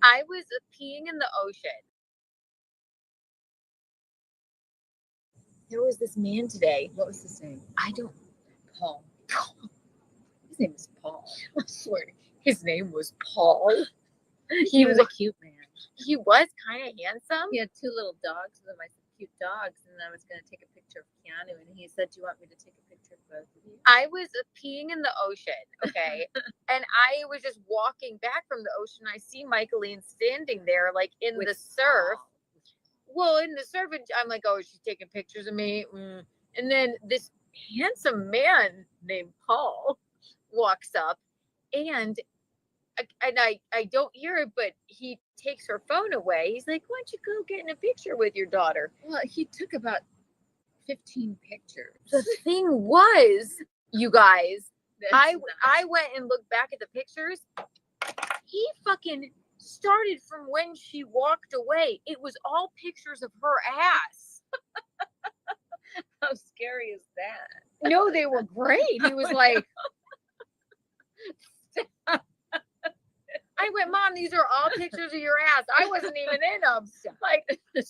I was peeing in the ocean. There was this man today. What was his name? Paul. His name is Paul. I swear, his name was Paul. He was a cute man. He was kind of handsome. He had 2 little dogs, and I said, cute dogs, and I was going to take a picture of Keanu, and he said, do you want me to take a picture of both of you? I was peeing in the ocean, okay? And I was just walking back from the ocean. I see Michaeline standing there, like, in the surf. Well, in the surf, and I'm like, oh, she's taking pictures of me. And then this handsome man named Paul walks up, and I don't hear it, but he takes her phone away. He's like, why don't you go get in a picture with your daughter? Well, he took about 15 pictures. The thing was, you guys, I went and looked back at the pictures. He fucking started from when she walked away. It was all pictures of her ass. How scary is that? No, they were great. He was like, I went, Mom, these are all pictures of your ass. I wasn't even in them. Like, I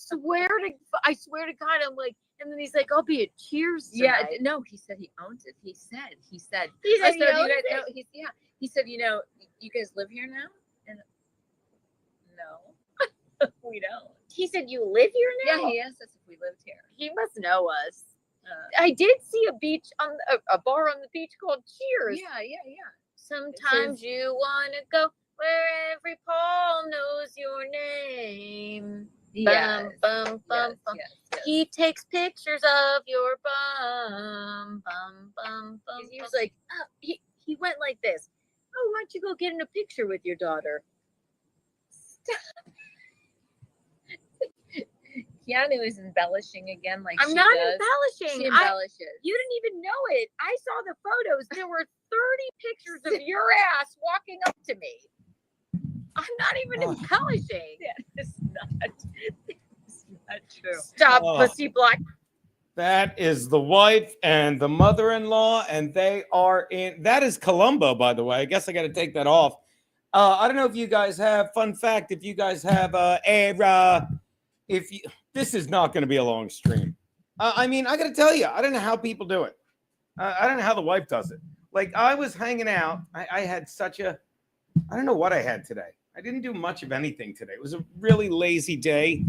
swear to God, I'm like, and then he's like, I'll be at Cheers tonight. Yeah, no, he said he owns it. He said, he said, you guys, he said, you know, you guys live here now? And no, we don't. He said, you live here now? Yeah, he asked us if we lived here. He must know us. I did see a beach on a bar on the beach called Cheers. Yeah. Sometimes you want to go where every Paul knows your name. Yes. Bum, bum. Yes. He takes pictures of your bum. He was like, oh, he went like this. Oh, why don't you go get in a picture with your daughter? Stop. Keanu is embellishing again, like I'm she not does. embellishing. She embellishes. You didn't even know it. I saw the photos. There were 30 pictures of your ass walking up to me. I'm not even embellishing. It's not true. Stop, pussy black. That is the wife and the mother-in-law, and they are in. That is Columbo, by the way. I guess I got to take that off. I don't know if you guys have. Fun fact: if you guys have this is not going to be a long stream. I mean, I got to tell you, I don't know how people do it. I don't know how the wife does it. Like, I was hanging out. I had such a. I don't know what I had today. I didn't do much of anything today. It was a really lazy day.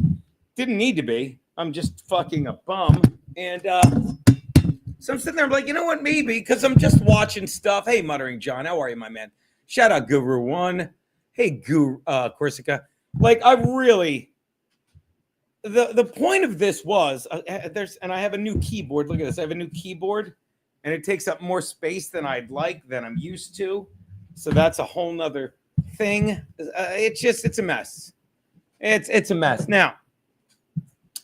Didn't need to be. I'm just fucking a bum. And so I'm sitting there, I'm like, you know what, maybe, because I'm just watching stuff. Hey, Muttering John, how are you, my man? Shout out Guru One. Hey, Guru Corsica. Like, I really, the point of this was, and I have a new keyboard. Look at this. I have a new keyboard, and it takes up more space than I'd like, than I'm used to. So that's a whole nother thing. It's a mess. It's a mess. Now,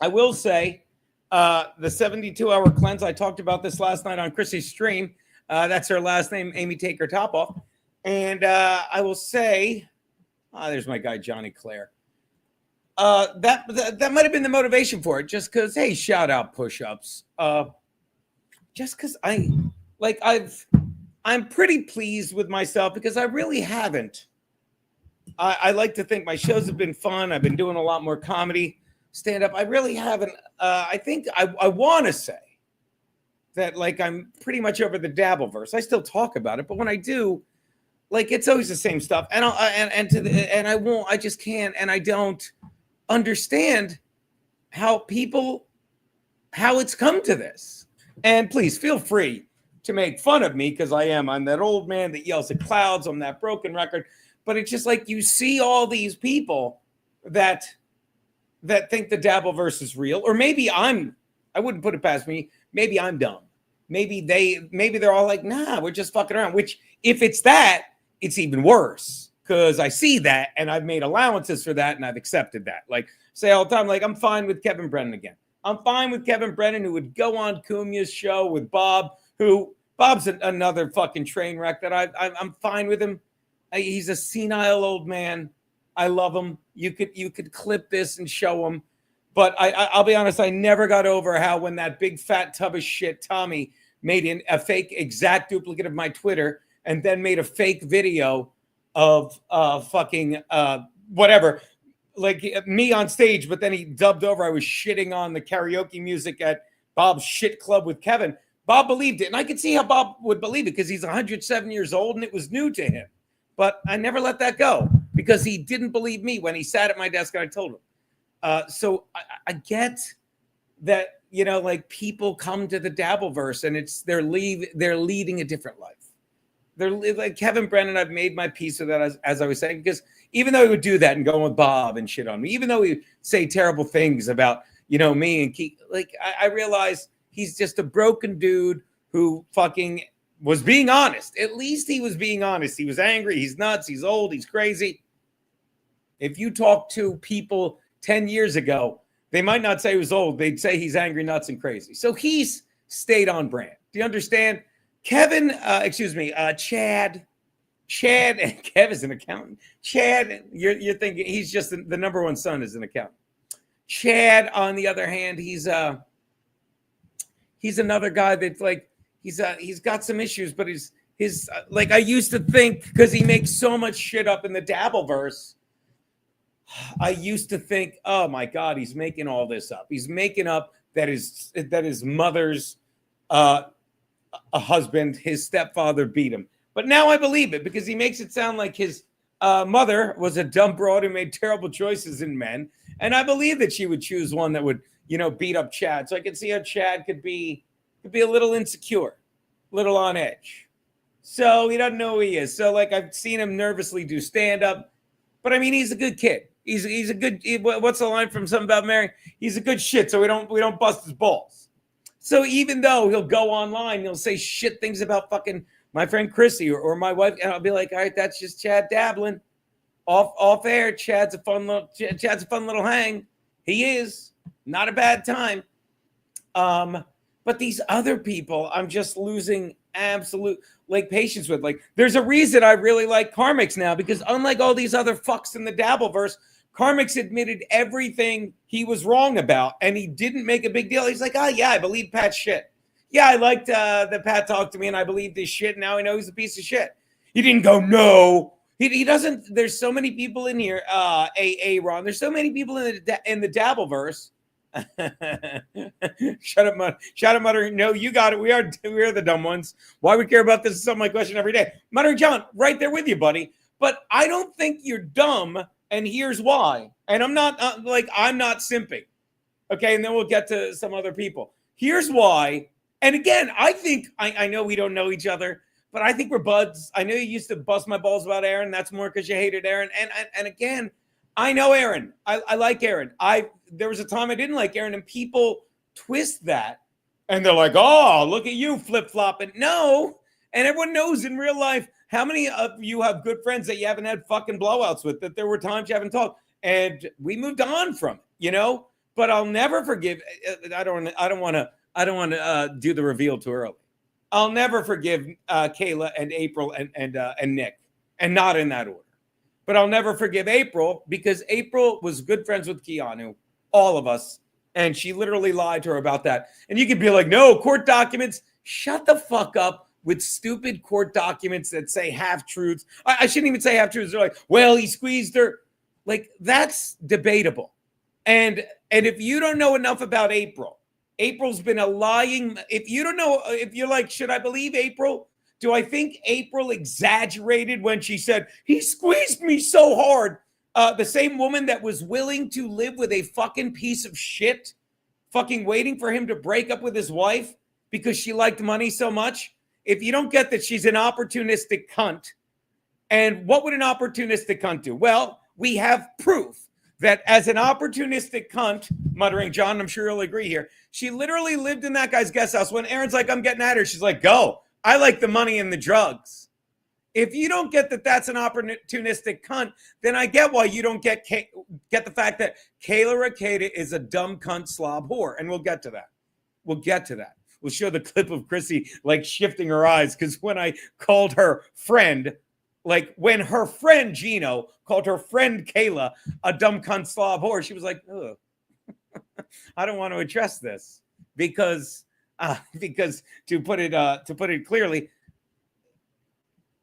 I will say, the 72-hour cleanse, I talked about this last night on Chrissy's stream. That's her last name, Amy Take Her Top Off. And I will say, there's my guy, Johnny Claire. That might have been the motivation for it, just because, hey, shout out push-ups. Just because I'm pretty pleased with myself because I really haven't. I like to think my shows have been fun. I've been doing a lot more comedy, stand-up. I really haven't. I think I want to say that, like, I'm pretty much over the dabbleverse. I still talk about it, but when I do, like, it's always the same stuff. And I won't. I just can't. And I don't understand how it's come to this. And please feel free to make fun of me because I'm that old man that yells at clouds. I'm that broken record. But it's just like you see all these people that think the dabbleverse is real, or maybe I wouldn't put it past me. Maybe I'm dumb. Maybe they're all like, nah, we're just fucking around. Which, if it's that, it's even worse because I see that and I've made allowances for that and I've accepted that. Like, say all the time, like, I'm fine with Kevin Brennan again. I'm fine with Kevin Brennan, who would go on Cumya's show with Bob, Bob's another fucking train wreck that I'm fine with him. He's a senile old man. I love him. You could clip this and show him. But I'll be honest, I never got over how when that big fat tub of shit, Tommy, made a fake exact duplicate of my Twitter and then made a fake video of fucking whatever, like me on stage, but then he dubbed over. I was shitting on the karaoke music at Bob's shit club with Kevin. Bob believed it. And I could see how Bob would believe it because he's 107 years old and it was new to him. But I never let that go because he didn't believe me when he sat at my desk and I told him. So I get that, you know, like people come to the Dabbleverse and they're leading a different life. They're like Kevin Brennan. I've made my peace with that, as I was saying, because even though he would do that and go with Bob and shit on me, even though he would say terrible things about, you know, me and Keith, like I realized he's just a broken dude who fucking was being honest. At least he was being honest. He was angry. He's nuts. He's old. He's crazy. If you talk to people 10 years ago, they might not say he was old. They'd say he's angry, nuts, and crazy. So he's stayed on brand. Do you understand? Kevin, Chad, and Kev is an accountant. Chad, you're thinking he's just the number one son is an accountant. Chad, on the other hand, he's another guy that's like, he's got some issues, but his like I used to think, because he makes so much shit up in the Dabbleverse, I used to think, oh my God, he's making all this up. He's making up that his mother's a husband, his stepfather beat him. But now I believe it because he makes it sound like his mother was a dumb broad who made terrible choices in men. And I believe that she would choose one that would, you know, beat up Chad. So I can see how Chad could be a little insecure, a little on edge. So he doesn't know who he is. So like I've seen him nervously do stand up, but I mean, he's a good kid. He's a good, what's the line from Something About Mary? He's a good shit. So we don't bust his balls. So even though he'll go online, he'll say shit things about fucking my friend Chrissy or my wife, and I'll be like, all right, that's just Chad dabbling. Off air, Chad's a fun little hang. He is not a bad time. But these other people, I'm just losing absolute like patience with. Like, there's a reason I really like Karmix now, because unlike all these other fucks in the Dabbleverse, Karmix admitted everything he was wrong about, and he didn't make a big deal. He's like, oh yeah, I believe Pat's shit. Yeah, I liked that Pat talked to me, and I believed his shit. And now I know he's a piece of shit. He didn't go no. He doesn't. There's so many people in here. Ron. There's so many people in the Dabbleverse. Shut up, muttering. No, you got it. We are the dumb ones. Why we care about this is something my question every day. Muttering John, right there with you, buddy. But I don't think you're dumb, and here's why. And I'm not I'm not simping. Okay, and then we'll get to some other people. Here's why. And again, I think I know we don't know each other, but I think we're buds. I know you used to bust my balls about Aaron. That's more because you hated Aaron. And again, I know Aaron. I like Aaron. There was a time I didn't like Aaron, and people twist that, and they're like, "Oh, look at you flip-flopping." No, and everyone knows in real life how many of you have good friends that you haven't had fucking blowouts with. That there were times you haven't talked, and we moved on from it, you know. But I'll never forgive. I don't want to do the reveal too early. I'll never forgive Kayla and April and Nick, and not in that order. But I'll never forgive April because April was good friends with Keanu, all of us, and she literally lied to her about that. And you could be like, no, court documents. Shut the fuck up with stupid court documents that say half-truths. I shouldn't even say half-truths. They're like, well, he squeezed her. Like, that's debatable. And if you don't know enough about April, April's been a lying. If you don't know, if you're like, should I believe April? Do I think April exaggerated when she said, he squeezed me so hard? The same woman that was willing to live with a fucking piece of shit, fucking waiting for him to break up with his wife because she liked money so much. If you don't get that she's an opportunistic cunt, and what would an opportunistic cunt do? Well, we have proof that as an opportunistic cunt, muttering John, I'm sure you'll agree here, she literally lived in that guy's guest house. When Aaron's like, I'm getting at her, she's like, go. I like the money and the drugs. If you don't get that that's an opportunistic cunt, then I get why you don't get the fact that Kayla Rakeda is a dumb cunt slob whore. And we'll get to that. We'll show the clip of Chrissy like shifting her eyes because when I called her friend, like when her friend Gino called her friend Kayla a dumb cunt slob whore, she was like, ugh, I don't want to address this because to put it clearly,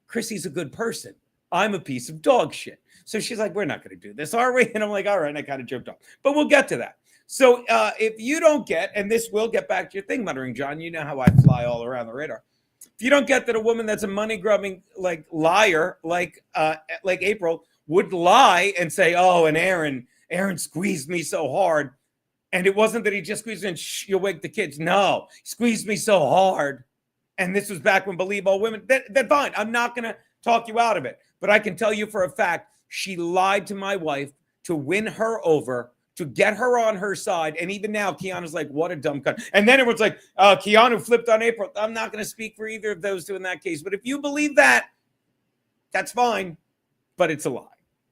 Chrissy's a good person. I'm a piece of dog shit. So she's like, we're not going to do this, are we? And I'm like, all right. And I kind of joked off, but we'll get to that. So if you don't get, and this will get back to your thing, Muttering John, you know how I fly all around the radar. If you don't get that a woman that's a money grubbing like liar, like April would lie and say, oh, and Aaron squeezed me so hard. And it wasn't that he just squeezed me and you'll wake the kids. No, he squeezed me so hard. And this was back when Believe All Women, that fine. I'm not going to talk you out of it. But I can tell you for a fact, she lied to my wife to win her over, to get her on her side. And even now, Keanu's like, what a dumb cunt. And then everyone's like, Keanu flipped on April. I'm not going to speak for either of those two in that case. But if you believe that, that's fine. But it's a lie.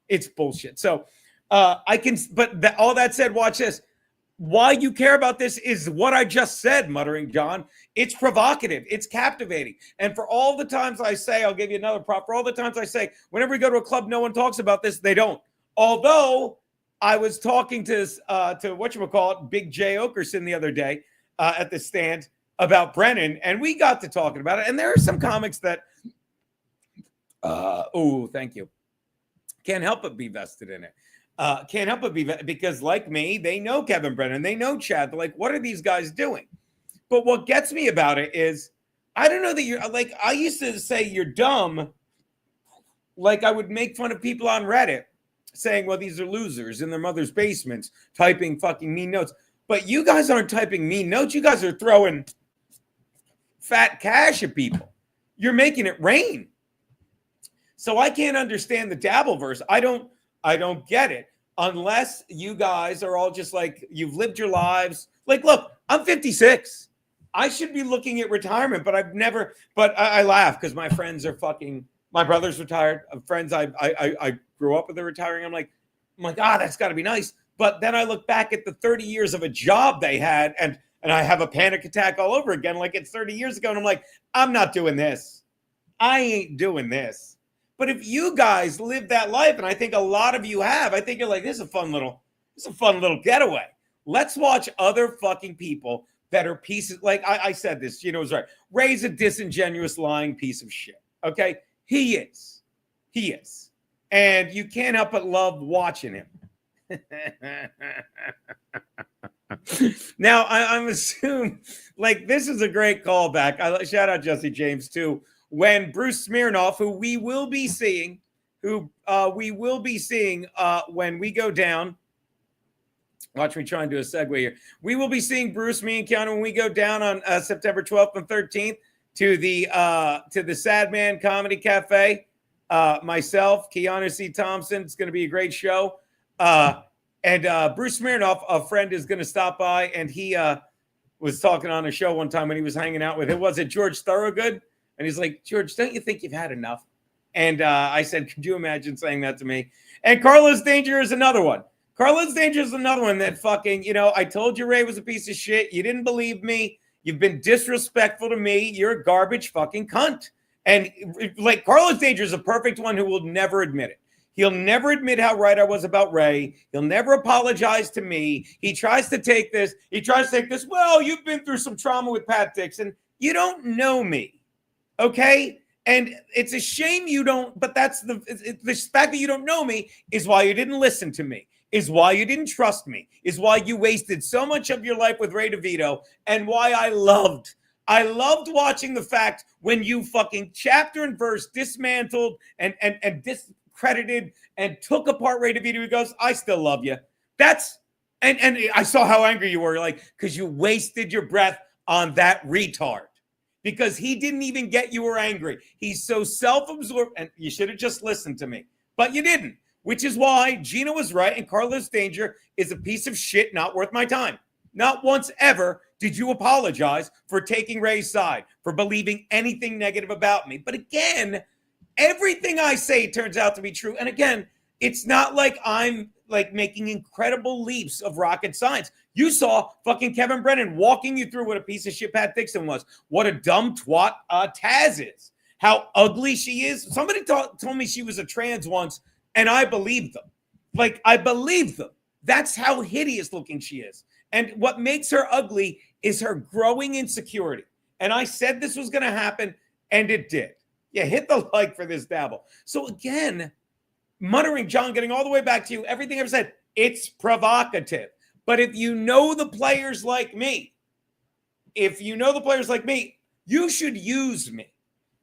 It's bullshit. So all that said, watch this. Why you care about this is what I just said, Muttering John. It's provocative. It's captivating. And for all the times I say, I'll give you another prop. For all the times I say, whenever we go to a club, no one talks about this. They don't. Although I was talking to whatchamacallit, Big J Okerson the other day at the stand about Brennan, and we got to talking about it. And there are some comics that, thank you. Can't help but be vested in it. Can't help but be because, like me, they know Kevin Brennan, they know Chad. They're like, what are these guys doing? But what gets me about it is, I don't know that you're like, I used to say you're dumb. Like I would make fun of people on Reddit saying, well, these are losers in their mother's basements typing fucking mean notes. But you guys aren't typing mean notes. You guys are throwing fat cash at people. You're making it rain. So I can't understand the dabbleverse. I don't get it unless you guys are all just like, you've lived your lives. Like, look, I'm 56. I should be looking at retirement, but I laugh because my friends are my brother's retired. Friends I grew up with are retiring. I'm like, that's got to be nice. But then I look back at the 30 years of a job they had and I have a panic attack all over again. Like it's 30 years ago. And I'm like, I'm not doing this. I ain't doing this. But if you guys live that life, and I think a lot of you have, I think you're like, this is a fun little getaway. Let's watch other fucking people that are pieces. Like I said this, it was right. Ray's a disingenuous, lying piece of shit. Okay. He is. And you can't help but love watching him. Now I'm assuming like this is a great callback. Shout out Jesse James too. When Bruce Smirnoff, who we will be seeing when we go down. Watch me try and do a segue here. We will be seeing Bruce, me, and Keanu when we go down on September 12th and 13th to the Sad Man Comedy Cafe. Myself, Keanu C. Thompson. It's going to be a great show. And Bruce Smirnoff, a friend, is going to stop by, and he was talking on a show one time when he was hanging out with, was it George Thorogood? And he's like, George, don't you think you've had enough? And I said, could you imagine saying that to me? And Carlos Danger is another one. Carlos Danger is another one that fucking, I told you Ray was a piece of shit. You didn't believe me. You've been disrespectful to me. You're a garbage fucking cunt. And like Carlos Danger is a perfect one who will never admit it. He'll never admit how right I was about Ray. He'll never apologize to me. He tries to take this. Well, you've been through some trauma with Pat Dixon. You don't know me. Okay. And it's a shame you don't, but that's the fact that you don't know me is why you didn't listen to me, is why you didn't trust me, is why you wasted so much of your life with Ray DeVito, and why I loved watching the fact when you fucking chapter and verse dismantled and discredited and took apart Ray DeVito. He goes, I still love you. And I saw how angry you were, like, because you wasted your breath on that retard. Because he didn't even get you were angry. He's so self-absorbed, and you should have just listened to me. But you didn't, which is why Gina was right, and Carlos Danger is a piece of shit not worth my time. Not once ever did you apologize for taking Ray's side, for believing anything negative about me. But again, everything I say turns out to be true. And again, it's not like I'm like making incredible leaps of rocket science. You saw fucking Kevin Brennan walking you through what a piece of shit Pat Dixon was. What a dumb twat Taz is. How ugly she is. Somebody told me she was a trans once, and I believed them. Like, I believed them. That's how hideous looking she is. And what makes her ugly is her growing insecurity. And I said this was going to happen, and it did. Yeah, hit the like for this dabble. So again, muttering, John, getting all the way back to you, everything I've said, it's provocative. But if you know the players like me, you should use me.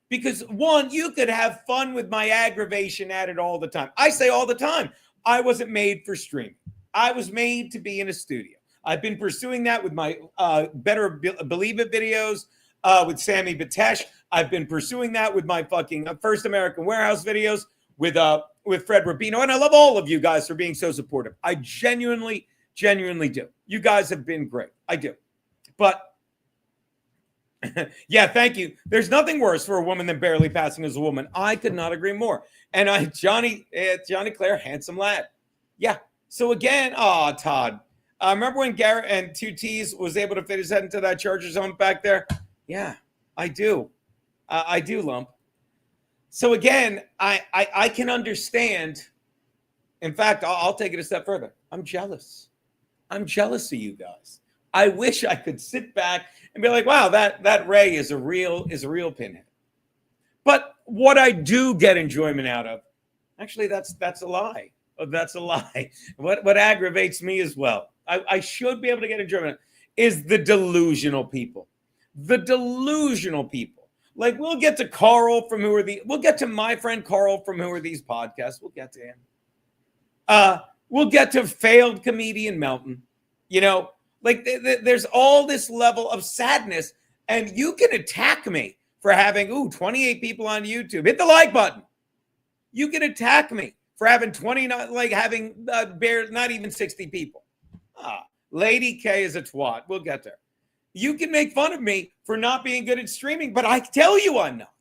Because one, you could have fun with my aggravation at it all the time. I say all the time, I wasn't made for streaming. I was made to be in a studio. I've been pursuing that with my Better Believe It videos, with Sammy Batesh. I've been pursuing that with my fucking First American Warehouse videos, with Fred Rubino. And I love all of you guys for being so supportive. I genuinely do. You guys have been great. I do. But yeah, thank you. There's nothing worse for a woman than barely passing as a woman. I could not agree more. And Johnny Clare, handsome lad. Yeah. So again, Todd, remember when Garrett and 2 T's was able to fit his head into that Chargers hump back there? Yeah, I do. I do, Lump. So again, I can understand. In fact, I'll take it a step further. I'm jealous. I'm jealous of you guys. I wish I could sit back and be like, wow, that Ray is a real pinhead. But what I do get enjoyment out of, actually, that's a lie. That's a lie. What aggravates me as well, I should be able to get enjoyment, is the delusional people. The delusional people. Like, we'll get to Carl from we'll get to my friend Carl from Who Are These Podcasts. We'll get to him. We'll get to failed comedian Melton. You know, like there's all this level of sadness, and you can attack me for having 28 people on YouTube. Hit the like button. You can attack me for having 29, like having not even 60 people. Lady K is a twat. We'll get there. You can make fun of me for not being good at streaming, but I tell you I'm not.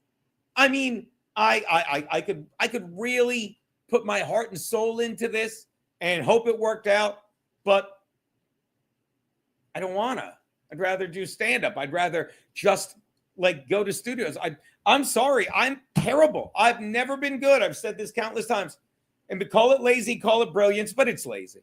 I mean, I could really put my heart and soul into this and hope it worked out, but I don't want to. I'd rather do stand-up. I'd rather just like go to studios. I'm sorry. I'm terrible. I've never been good. I've said this countless times. And call it lazy, call it brilliance, but it's lazy.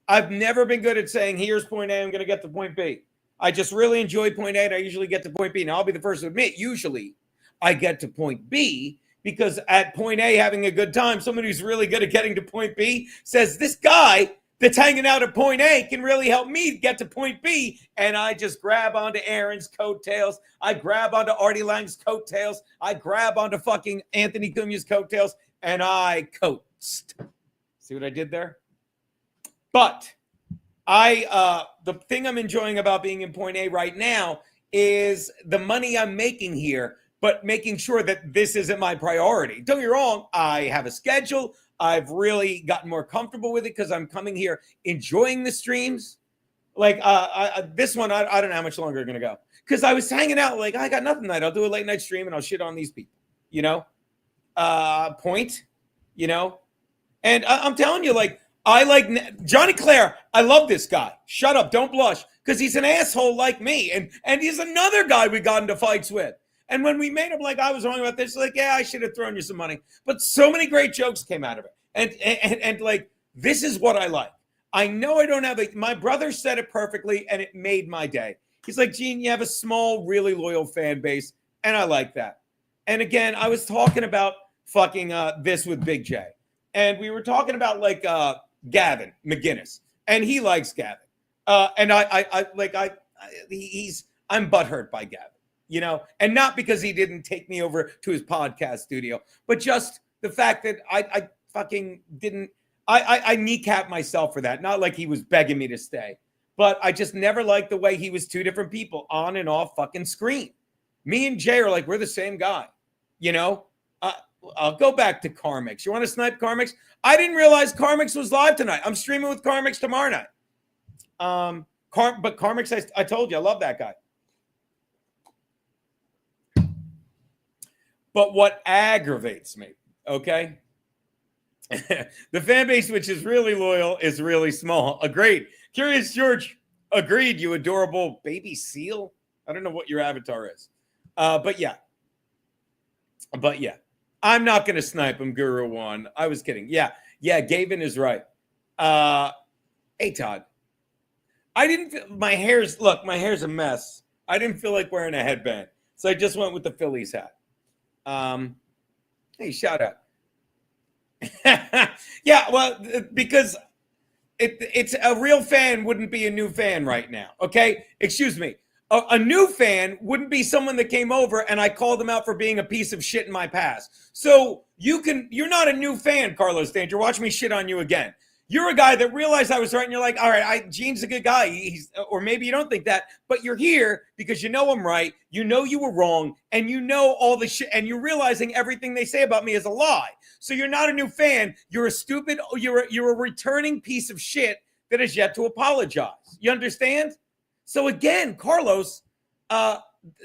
I've never been good at saying, here's point A, I'm going to get to point B. I just really enjoy point A, and I usually get to point B. Now, I'll be the first to admit, usually I get to point B because at point A, having a good time, someone who's really good at getting to point B says, this guy that's hanging out at point A can really help me get to point B. And I just grab onto Aaron's coattails. I grab onto Artie Lang's coattails. I grab onto fucking Anthony Cunha's coattails, and I coast. See what I did there? But the thing I'm enjoying about being in point A right now is the money I'm making here, but making sure that this isn't my priority. Don't get me wrong. I have a schedule. I've really gotten more comfortable with it because I'm coming here enjoying the streams. Like this one, I don't know how much longer I'm going to go. Because I was hanging out like, I got nothing tonight. I'll do a late night stream and I'll shit on these people. You know? Point. You know? And I'm telling you, like, I like Johnny Clare. I love this guy. Shut up. Don't blush. Because he's an asshole like me. And he's another guy we got into fights with. And when we made him like, I was wrong about this, like, yeah, I should have thrown you some money. But so many great jokes came out of it. And like, this is what I like. I know I don't have my brother said it perfectly, and it made my day. He's like, Gene, you have a small, really loyal fan base. And I like that. And again, I was talking about fucking this with Big J. And we were talking about like Gavin McGinnis. And he likes Gavin. And I'm butthurt by Gavin. You know, and not because he didn't take me over to his podcast studio, but just the fact that I fucking didn't, I kneecap myself for that. Not like he was begging me to stay, but I just never liked the way he was two different people on and off fucking screen. Me and Jay are like, we're the same guy, you know? I'll go back to Carmix. You want to snipe Carmix? I didn't realize Carmix was live tonight. I'm streaming with Carmix tomorrow night. But Carmix, I told you, I love that guy. But what aggravates me, okay? The fan base, which is really loyal, is really small. Agreed. Curious George, agreed, you adorable baby seal. I don't know what your avatar is. But yeah. I'm not going to snipe him, Guru One. I was kidding. Yeah, Gavin is right. Hey, Todd. I didn't feel, my hair's a mess. I didn't feel like wearing a headband. So I just went with the Phillies hat. Hey, shout out. Yeah, well, because it's a real fan wouldn't be a new fan right now. Okay, excuse me. A new fan wouldn't be someone that came over and I called them out for being a piece of shit in my past. So you're not a new fan, Carlos Danger. Watch me shit on you again. You're a guy that realized I was right, and you're like, all right, Gene's a good guy. Or maybe you don't think that, but you're here because you know I'm right. You know you were wrong, and you know all the shit, and you're realizing everything they say about me is a lie. So you're not a new fan. You're a stupid. You're a returning piece of shit that has yet to apologize. You understand? So again, Carlos,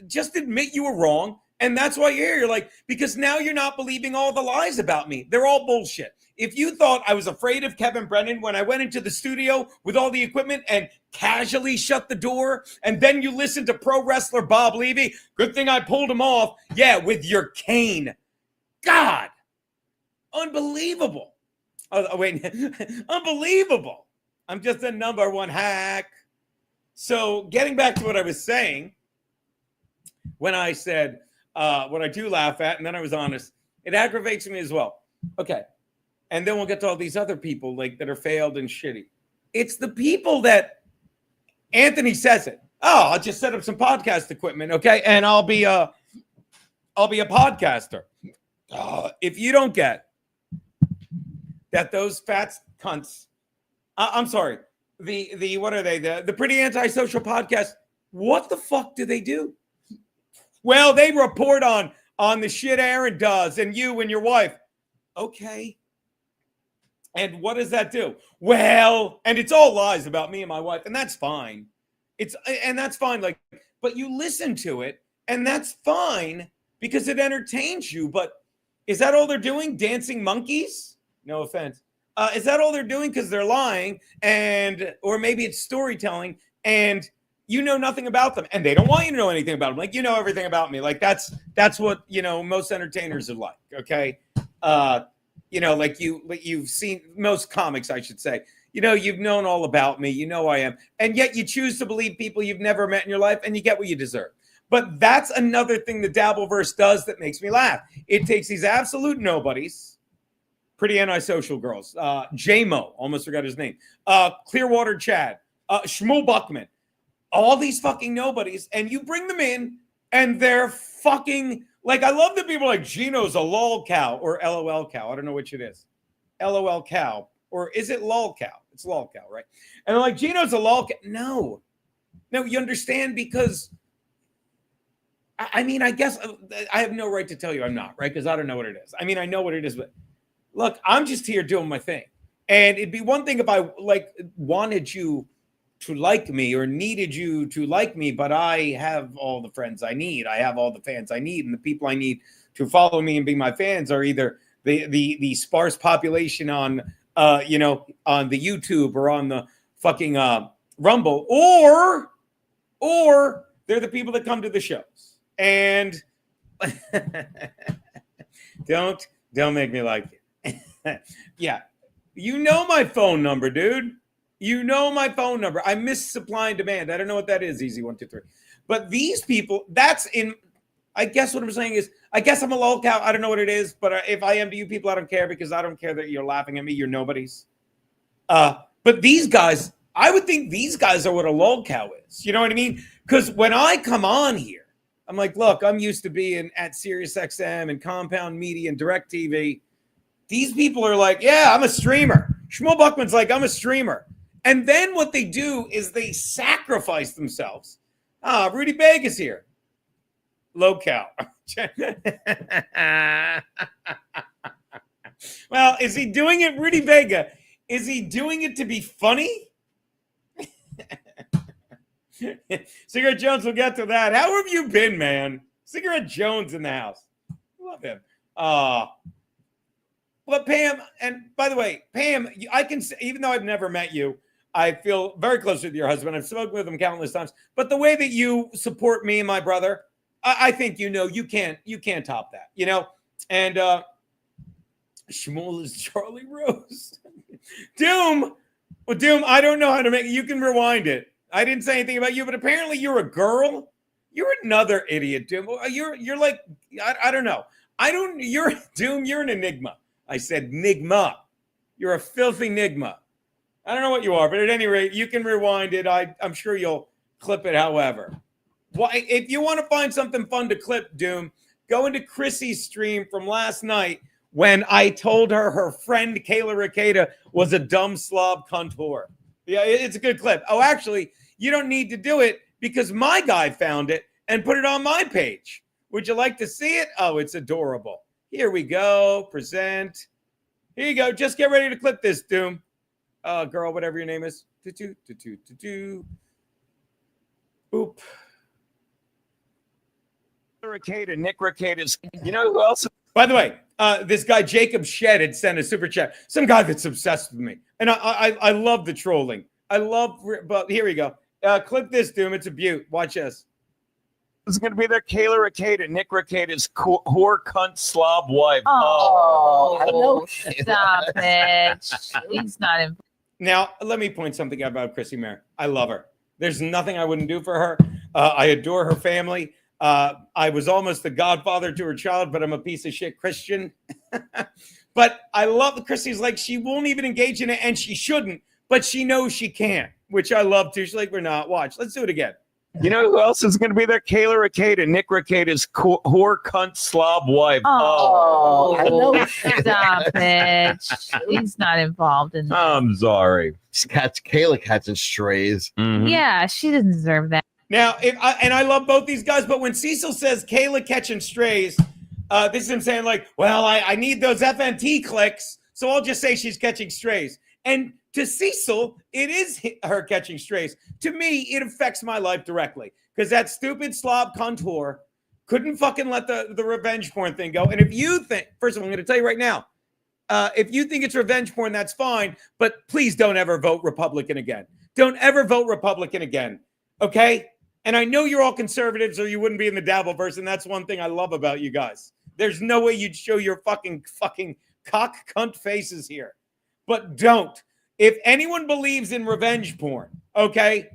just admit you were wrong, and that's why you're here. You're like, because now you're not believing all the lies about me. They're all bullshit. If you thought I was afraid of Kevin Brennan when I went into the studio with all the equipment and casually shut the door, and then you listened to pro wrestler Bob Levy, good thing I pulled him off. Yeah, with your cane. God, unbelievable. Oh, wait, unbelievable. I'm just a number one hack. So getting back to what I was saying, when I said what I do laugh at, and then I was honest, it aggravates me as well. Okay. And then we'll get to all these other people like that are failed and shitty. It's the people that Anthony says it. Oh, I'll just set up some podcast equipment, okay? And I'll be a podcaster. If you don't get that, those fat cunts. I'm sorry. The what are they? The pretty antisocial podcast. What the fuck do they do? Well, they report on the shit Aaron does and you and your wife. Okay. And what does that do? Well, and it's all lies about me and my wife, and that's fine. That's fine. Like, but you listen to it, and that's fine because it entertains you. But is that all they're doing? Dancing monkeys? No offense. Is that all they're doing? Because they're lying, or maybe it's storytelling, and you know nothing about them, and they don't want you to know anything about them. Like, you know everything about me. Like that's what most entertainers are like. Okay. Like you've seen most comics, I should say. You've known all about me. You know I am. And yet you choose to believe people you've never met in your life, and you get what you deserve. But that's another thing the dabbleverse does that makes me laugh. It takes these absolute nobodies, pretty antisocial girls, J-Mo, almost forgot his name, Clearwater Chad, Shmuel Buckman, all these fucking nobodies, and you bring them in, and they're fucking... Like, I love that people are like, Gino's a lol cow or LOL cow. I don't know which it is. LOL cow. Or is it lol cow? It's lol cow, right? And they're like, Gino's a lol cow. No, you understand, because, I mean, I guess I have no right to tell you I'm not, right? Because I don't know what it is. I mean, I know what it is, but look, I'm just here doing my thing. And it'd be one thing if I, wanted you to like me or needed you to like me, but I have all the friends I need. I have all the fans I need, and the people I need to follow me and be my fans are either the sparse population on on the YouTube or on the fucking Rumble, or they're the people that come to the shows. And don't make me like it. Yeah, my phone number, dude. My phone number. I miss supply and demand. I don't know what that is, easy 1, 2, 3. But these people, I guess what I'm saying is, I guess I'm a lol cow. I don't know what it is, but if I am to you people, I don't care, because I don't care that you're laughing at me. You're nobodies. But these guys, I would think these guys are what a lol cow is. You know what I mean? Because when I come on here, I'm like, look, I'm used to being at SiriusXM and Compound Media and DirecTV. These people are like, yeah, I'm a streamer. Shmuel Buckman's like, I'm a streamer. And then what they do is they sacrifice themselves. Rudy Vega's here. Low cow. Well, is he doing it, Rudy Vega? Is he doing it to be funny? Cigarette Jones, will get to that. How have you been, man? Cigarette Jones in the house. Love him. Well, Pam, and by the way, Pam, I can, even though I've never met you, I feel very close with your husband. I've spoken with him countless times. But the way that you support me and my brother, I think you can't top that. And Shmuel is Charlie Rose. Doom. Well, Doom, I don't know how to make it. You can rewind it. I didn't say anything about you, but apparently you're a girl. You're another idiot, Doom. You're like, I don't know. You're Doom. You're an enigma. I said enigma. You're a filthy enigma. I don't know what you are, but at any rate, you can rewind it. I'm sure you'll clip it. However, why? If you want to find something fun to clip, Doom, go into Chrissy's stream from last night when I told her her friend Kayla Ricada was a dumb slob cunt whore. Yeah, it's a good clip. Oh, actually, you don't need to do it because my guy found it and put it on my page. Would you like to see it? Oh, it's adorable. Here we go. Present. Here you go. Just get ready to clip this, Doom. Girl, whatever your name is. Oop. Nick Ricada's. You know who else? By the way, this guy Jacob Shed had sent a super chat. Some guy that's obsessed with me, and I love the trolling. But here we go. Clip this, Doom. It's a beaut. Watch this. It's going to be their Kayla Ricada, Nick Ricada's whore cunt slob wife. Oh, stop it. He's not in. Now, let me point something out about Chrissy Mayer. I love her. There's nothing I wouldn't do for her. I adore her family. I was almost the godfather to her child, but I'm a piece of shit Christian. But I love Chrissy's like, she won't even engage in it, and she shouldn't, but she knows she can, which I love too. She's like, we're not. Watch. Let's do it again. You know who else is going to be there? Kayla Ricada, Nick Ricada's whore cunt slob wife. Stop it. He's not involved in that. I'm sorry. Kayla catching strays. Mm-hmm. Yeah, she doesn't deserve that. Now, I love both these guys, but when Cecil says Kayla catching strays, this is him saying like, well, I need those FNT clicks, so I'll just say she's catching strays. And to Cecil, it is her catching strays. To me, it affects my life directly because that stupid slob contour couldn't fucking let the revenge porn thing go. And if you think, first of all, I'm going to tell you right now, if you think it's revenge porn, that's fine, but please don't ever vote Republican again. Don't ever vote Republican again, okay? And I know you're all conservatives or you wouldn't be in the dabbleverse, and that's one thing I love about you guys. There's no way you'd show your fucking cock cunt faces here. But don't. If anyone believes in revenge porn, okay?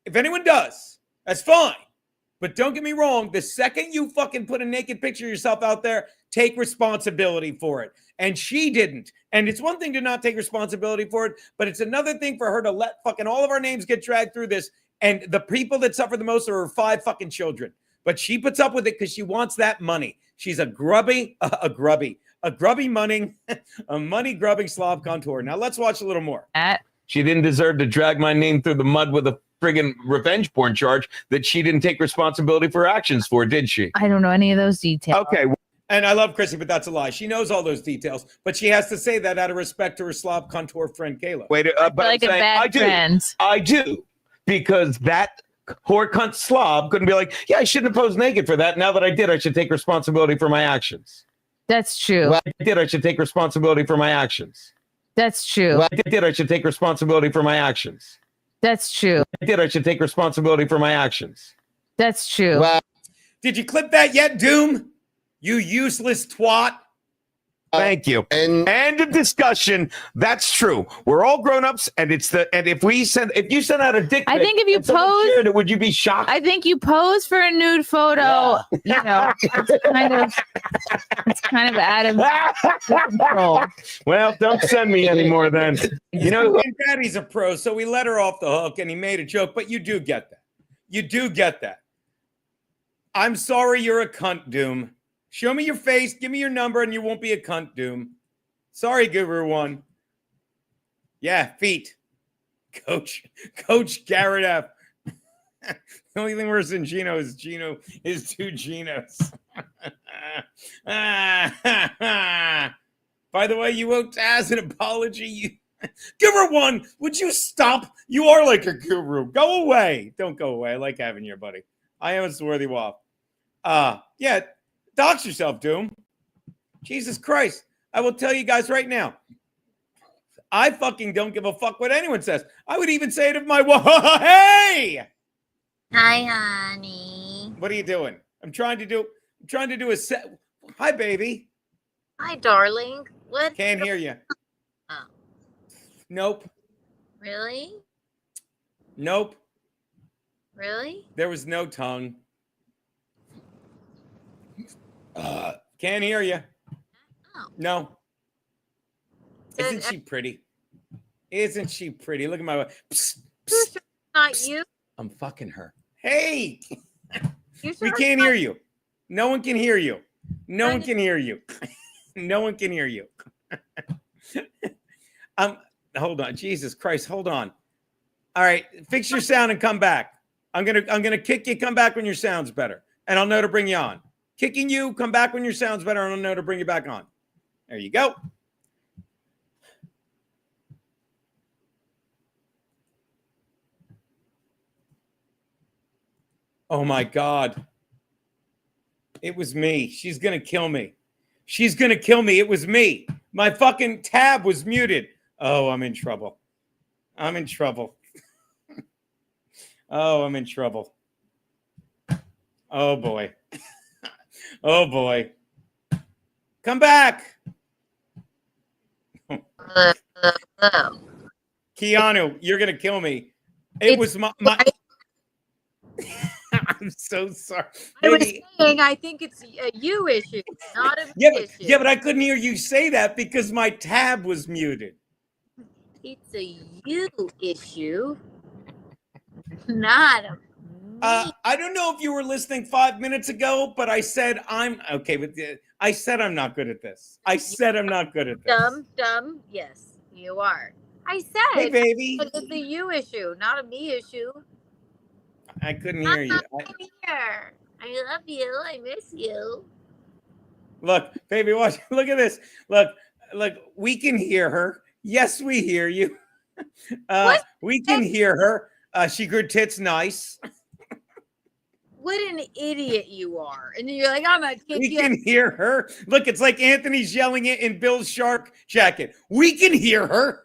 If anyone does, that's fine. But don't get me wrong. The second you fucking put a naked picture of yourself out there, take responsibility for it. And she didn't. And it's one thing to not take responsibility for it, but it's another thing for her to let fucking all of our names get dragged through this. And the people that suffer the most are her 5 fucking children. But she puts up with it because she wants that money. She's a grubby munning, a money grubbing slob contour. Now let's watch a little more. She didn't deserve to drag my name through the mud with a friggin' revenge porn charge that she didn't take responsibility for her actions for, did she? I don't know any of those details. Okay. And I love Chrissy, but that's a lie. She knows all those details, but she has to say that out of respect to her slob contour friend Kayla. Wait, but like I'm a saying, bad friend. I do. Because that whore cunt slob couldn't be like, yeah, I shouldn't have posed naked for that. Now that I did, I should take responsibility for my actions. That's true. Well, I did, I should take responsibility for my actions. That's true. Well, I did, I should take responsibility for my actions. That's true. I did, I should take responsibility for my actions. That's true. Well, did you clip that yet, Doom? You useless twat. Thank you. And End of discussion. That's true. We're all grown-ups, and if you send out a dick pic, I think if you and someone pose- shared it, would you be shocked? I think you pose for a nude photo. You know, it's kind of out of control. Well, don't send me anymore then. You know, And Daddy's a pro, so we let her off the hook, and he made a joke. But you do get that. You do get that. I'm sorry, you're a cunt, Doom. Show me your face, give me your number, and you won't be a cunt, Doom. Sorry, Guru One. Yeah, feet. Coach Garrett F. The only thing worse than Gino is two Genos. By the way, you owe Taz an apology. Guru One, would you stop? You are like a guru. Go away. Don't go away. I like having you, buddy. I am a swarthy wop. Yeah. Dox yourself, Doom. Jesus Christ. I will tell you guys right now. I fucking don't give a fuck what anyone says. I would even say it if my hey! Hi, honey. What are you doing? I'm trying to do a set. Hi, baby. Hi, darling. What? Can't hear you. Oh. Nope. Really? Nope. Really? There was no tongue. Can't hear you. Oh. No. Did- Isn't she pretty? Isn't she pretty? Look at my wife. Psst, You psst, sure it's not psst. you? I'm fucking her. Hey, You sure we it's can't not- hear you. No one can hear you. No one Honey. can hear you. No one can hear you. Hold on. Jesus Christ. Hold on. All right. Fix your sound and come back. I'm gonna kick you. Come back when your sound's better. And I'll know to bring you on. Kicking you, come back when your sound's better, and I'll know to bring you back on. There you go. Oh my God. It was me. She's going to kill me. She's going to kill me. It was me. My fucking tab was muted. Oh, I'm in trouble. I'm in trouble. Oh, I'm in trouble. Oh, boy. Oh, boy. Come back. Hello. Keanu, you're going to kill me. It was my I'm so sorry. I was Baby. saying, I think it's a you issue, not a me Yeah, issue. but I couldn't hear you say that because my tab was muted. It's a you issue, not a me. I don't know if you were listening 5 minutes ago, but I said I'm okay with it. I said I'm not good at this. I said I'm not good at this. Dumb. Yes, you are. I Hey, said baby. it's a you issue, not a me issue. I couldn't hear you. I'm here. I love you. I miss you. Look, baby, watch. Look at this. Look. We can hear her. Yes, we hear you. We can hear her. She grew tits nice. What an idiot you are! And you're like, I'm gonna kick We you. can hear her. Look, it's like Anthony's yelling it in Bill's shark jacket. We can hear her.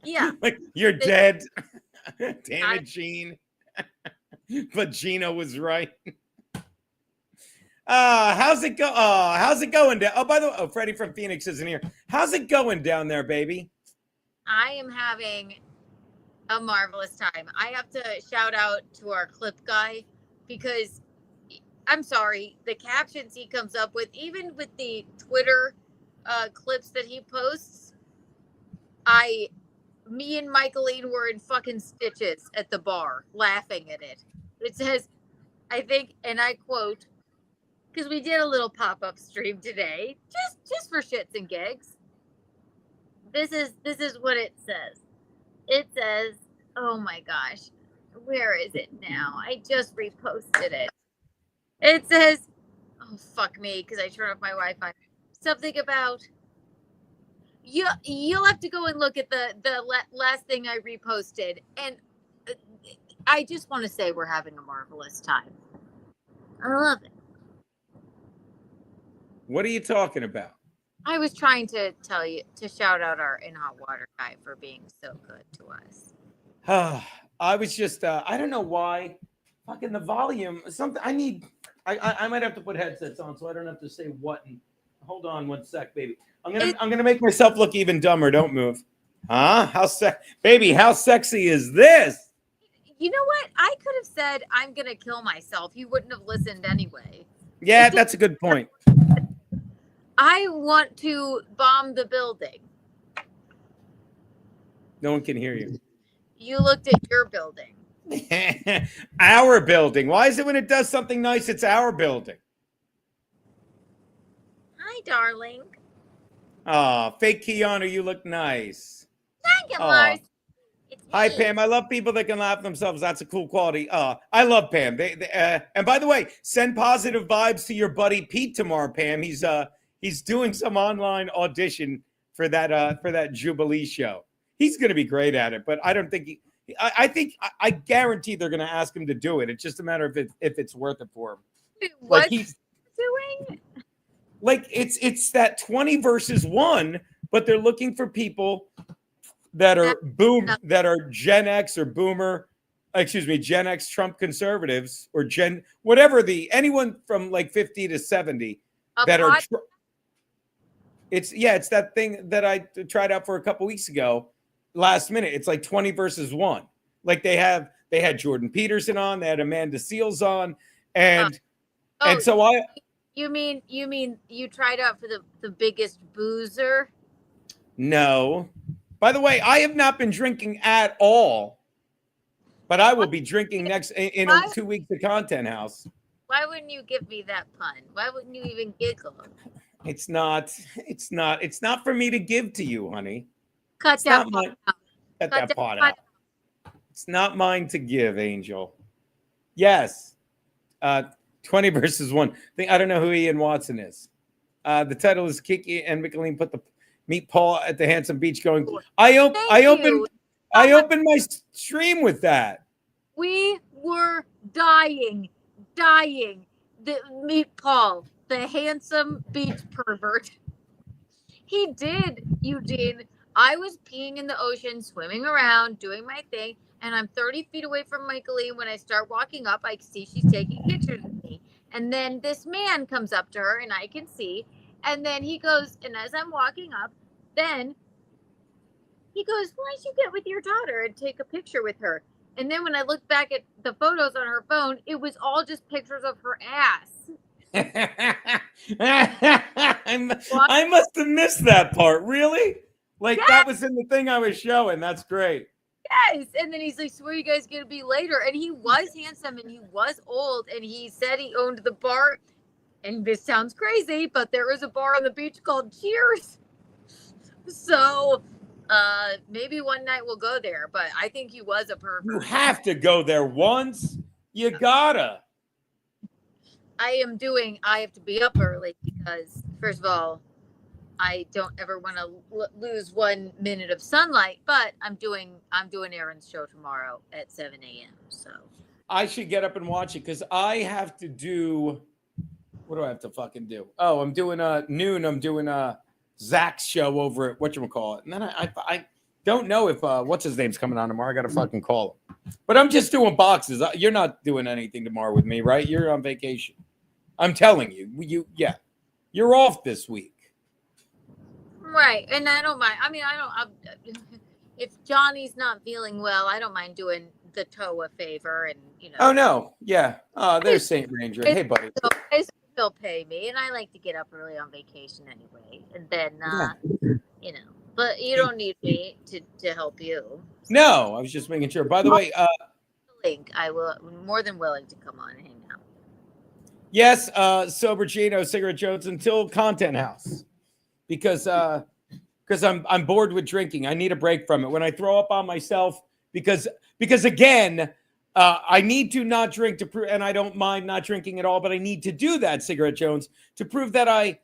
Yeah, Like, you're dead. Damn it, Gene. But Gina was right. How's it go? How's it going down? Oh, by the way, Freddie from Phoenix isn't here. How's it going down there, baby? I am having a marvelous time. I have to shout out to our clip guy because I'm sorry, the captions he comes up with, even with the Twitter clips that he posts, me and Michaeline were in fucking stitches at the bar laughing at it. It says, I think, and I quote, because we did a little pop-up stream today, just for shits and gigs. This is what it says. It says, oh my gosh, where is it now? I just reposted it. It says, oh fuck me, because I turned off my Wi-Fi. Something about you'll have to go and look at the last thing I reposted, and I just want to say we're having a marvelous time. I love it. What are you talking about? I was trying to tell you to shout out our In Hot Water guy for being so good to us. I was just I don't know why. Fucking the volume. Something I might have to put headsets on so I don't have to say what. Hold on one sec, baby. I'm gonna make myself look even dumber. Don't move. Huh? Baby, how sexy is this? You know what? I could have said I'm gonna kill myself. You wouldn't have listened anyway. Yeah, that's a good point. I want to bomb the building. No one can hear you. You looked at your building. Our building. Why is it when it does something nice, it's our building? Hi, darling. Oh, fake Keanu, you look nice. Thank you, Aw. Mars. It's Hi, me. Pam. I love people that can laugh themselves. That's a cool quality. I love Pam. And by the way, send positive vibes to your buddy Pete tomorrow, Pam. He's doing some online audition for that Jubilee show. He's going to be great at it, but I don't think I guarantee they're going to ask him to do it. It's just a matter of if it's worth it for him. Wait, Like what he's doing? like it's that 20 versus 1, but they're looking for people that are Gen X or Boomer, Gen X Trump conservatives or anyone from like 50 to 70 that are. It's that thing that I tried out for a couple weeks ago. Last minute, it's like 20 versus 1. Like they had Jordan Peterson on, they had Amanda Seales on, and Oh, And so I you mean you tried out for the biggest boozer? no. By the way, I have not been drinking at all, but I will be drinking next in Why? 2 weeks at Content House. Why wouldn't you give me that pun? Why wouldn't you even giggle? It's not for me to give to you, honey. Cut It's that not part mine. out. Cut Cut that that part part out. It's not mine to give, Angel. Yes. 20 versus 1. I don't know who Ian Watson is. The title is Kiki and Michelin put the meet Paul at the Handsome Beach going. I opened my stream with that. We were dying. Meet Paul, the handsome beach pervert. He did, Eugene. I was peeing in the ocean, swimming around, doing my thing, and I'm 30 feet away from Michaeline. When I start walking up, I see she's taking pictures of me. And then this man comes up to her, and I can see. And then he goes, and as I'm walking up, then he goes, why don't you get with your daughter and take a picture with her? And then when I look back at the photos on her phone, it was all just pictures of her ass. I must have missed that part. Really? Like Yes. That was in the thing I was showing. That's great. Yes. And then he's like, so where are you guys going to be later? And he was handsome and he was old. And he said he owned the bar. And this sounds crazy, but there is a bar on the beach called Cheers. So maybe one night we'll go there. But I think he was a pervert. You have to go there once. You gotta. I have to be up early because, first of all, I don't ever want to lose 1 minute of sunlight, but I'm doing Aaron's show tomorrow at 7 a.m. So I should get up and watch it because I have to do. What do I have to fucking do? Oh, I'm doing noon. I'm doing Zach's show over at whatchamacallit. And then I don't know if what's his name's coming on tomorrow. I gotta fucking call him. But I'm just doing boxes. You're not doing anything tomorrow with me, right? You're on vacation. I'm telling you. You're off this week. right, and I don't mind. I mean, if Johnny's not feeling well, I don't mind doing the toe a favor, and Oh no, yeah. There's Saint Ranger. Hey, buddy. They'll pay me, and I like to get up early on vacation anyway, and then But you don't need me to help you. No, I was just making sure. By the way, link, I will more than willing to come on and hang out. yes, Sober Gino, Cigarette Jones until Content House, because I'm bored with drinking. I need a break from it. When I throw up on myself, because again, I need to not drink to prove, and I don't mind not drinking at all, but I need to do that, Cigarette Jones, to prove that I'm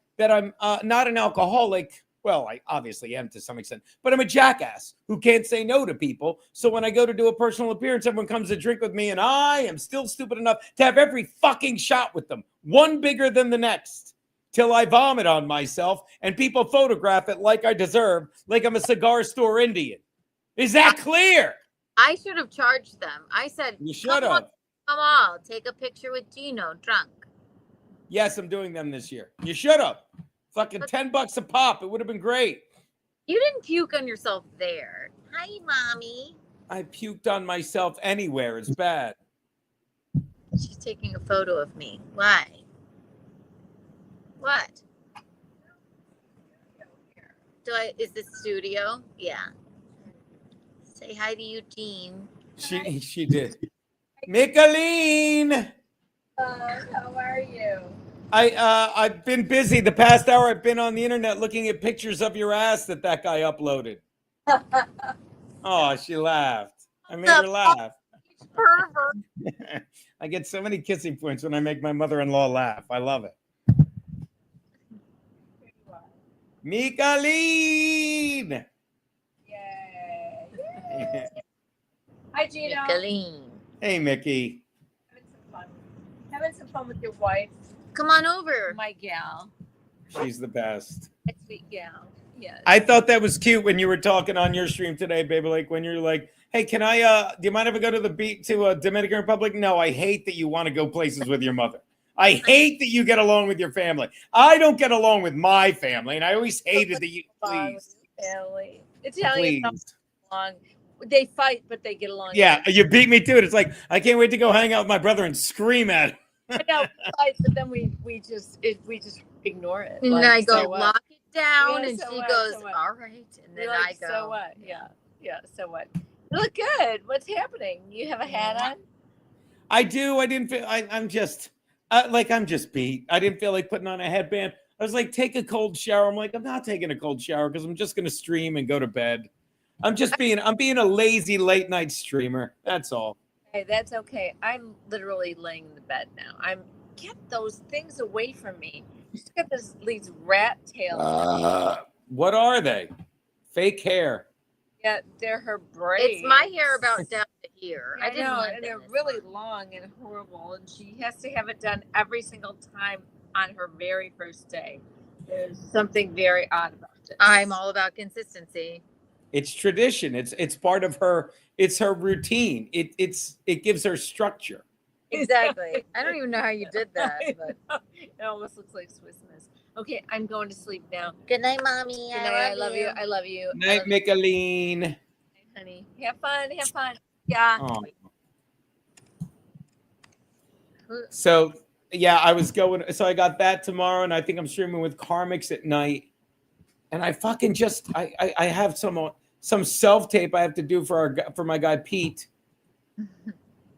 not an alcoholic. Well, I obviously am to some extent, but I'm a jackass who can't say no to people. So when I go to do a personal appearance, everyone comes to drink with me, and I am still stupid enough to have every fucking shot with them, one bigger than the next, till I vomit on myself, and people photograph it like I deserve, like I'm a cigar store Indian. Is that clear? I should have charged them. I said, You should have. Come on, take a picture with Gino drunk. Yes, I'm doing them this year. You should have. Fucking $10 a pop. It would have been great. You didn't puke on yourself there. Hi, mommy. I puked on myself anywhere. It's bad. She's taking a photo of me. Why? What? Is this studio? Yeah. Say hi to Eugene. She did. Micheline! How are you? I've been busy. The past hour I've been on the internet looking at pictures of your ass that guy uploaded. Oh, she laughed. I made her laugh. Pervert. I get so many kissing points when I make my mother-in-law laugh. I love it. Micheline! Yay. Hi, Gino. Micheline. Hey, Mickey. Having some fun with your wife, Come on over. my gal. She's the best. My sweet gal. Yes. I thought that was cute when you were talking on your stream today, baby. Like when you're like, hey, can I, do you mind if I go to the beach to Dominican Republic? No, I hate that you want to go places with your mother. I hate that you get along with your family. I don't get along with my family. And I always hated that you, please. Family. Italian Please. long. They fight, but they get along. Yeah, you beat me to it. It's like, I can't wait to go hang out with my brother and scream at him. I know, but then we just ignore it. And Like, I go, so what? lock it down. Yeah, and so she what, goes, so what? all right. And then You're like, I go, so what? Yeah. So what? You look good. What's happening? You have a hat on? I do. I didn't feel. I'm just I'm just beat. I didn't feel like putting on a headband. I was like, take a cold shower. I'm like, I'm not taking a cold shower because I'm just gonna stream and go to bed. I'm being a lazy late night streamer. That's all. Hey, that's okay. I'm literally laying in the bed now. Get those things away from me. She's got these rat tails. What are they? Fake hair. Yeah, they're her braids. it's my hair about down to here. I I didn't know, want and them they're this really long. long and horrible, and she has to have it done every single time on her very first day. There's something very odd about this. I'm all about consistency. It's tradition. It's part of her. It's her routine. It gives her structure. Exactly. I don't even know how you did that. But It almost looks like Swiss Miss. Okay, I'm going to sleep now. Good night, mommy. Good night. I love you. I love you. Night, Micheline. Honey. Have fun. Have fun. Yeah. Oh. So yeah, I was going. So I got that tomorrow, and I think I'm streaming with Karmix at night. And I fucking just I have some self tape I have to do for my guy Pete.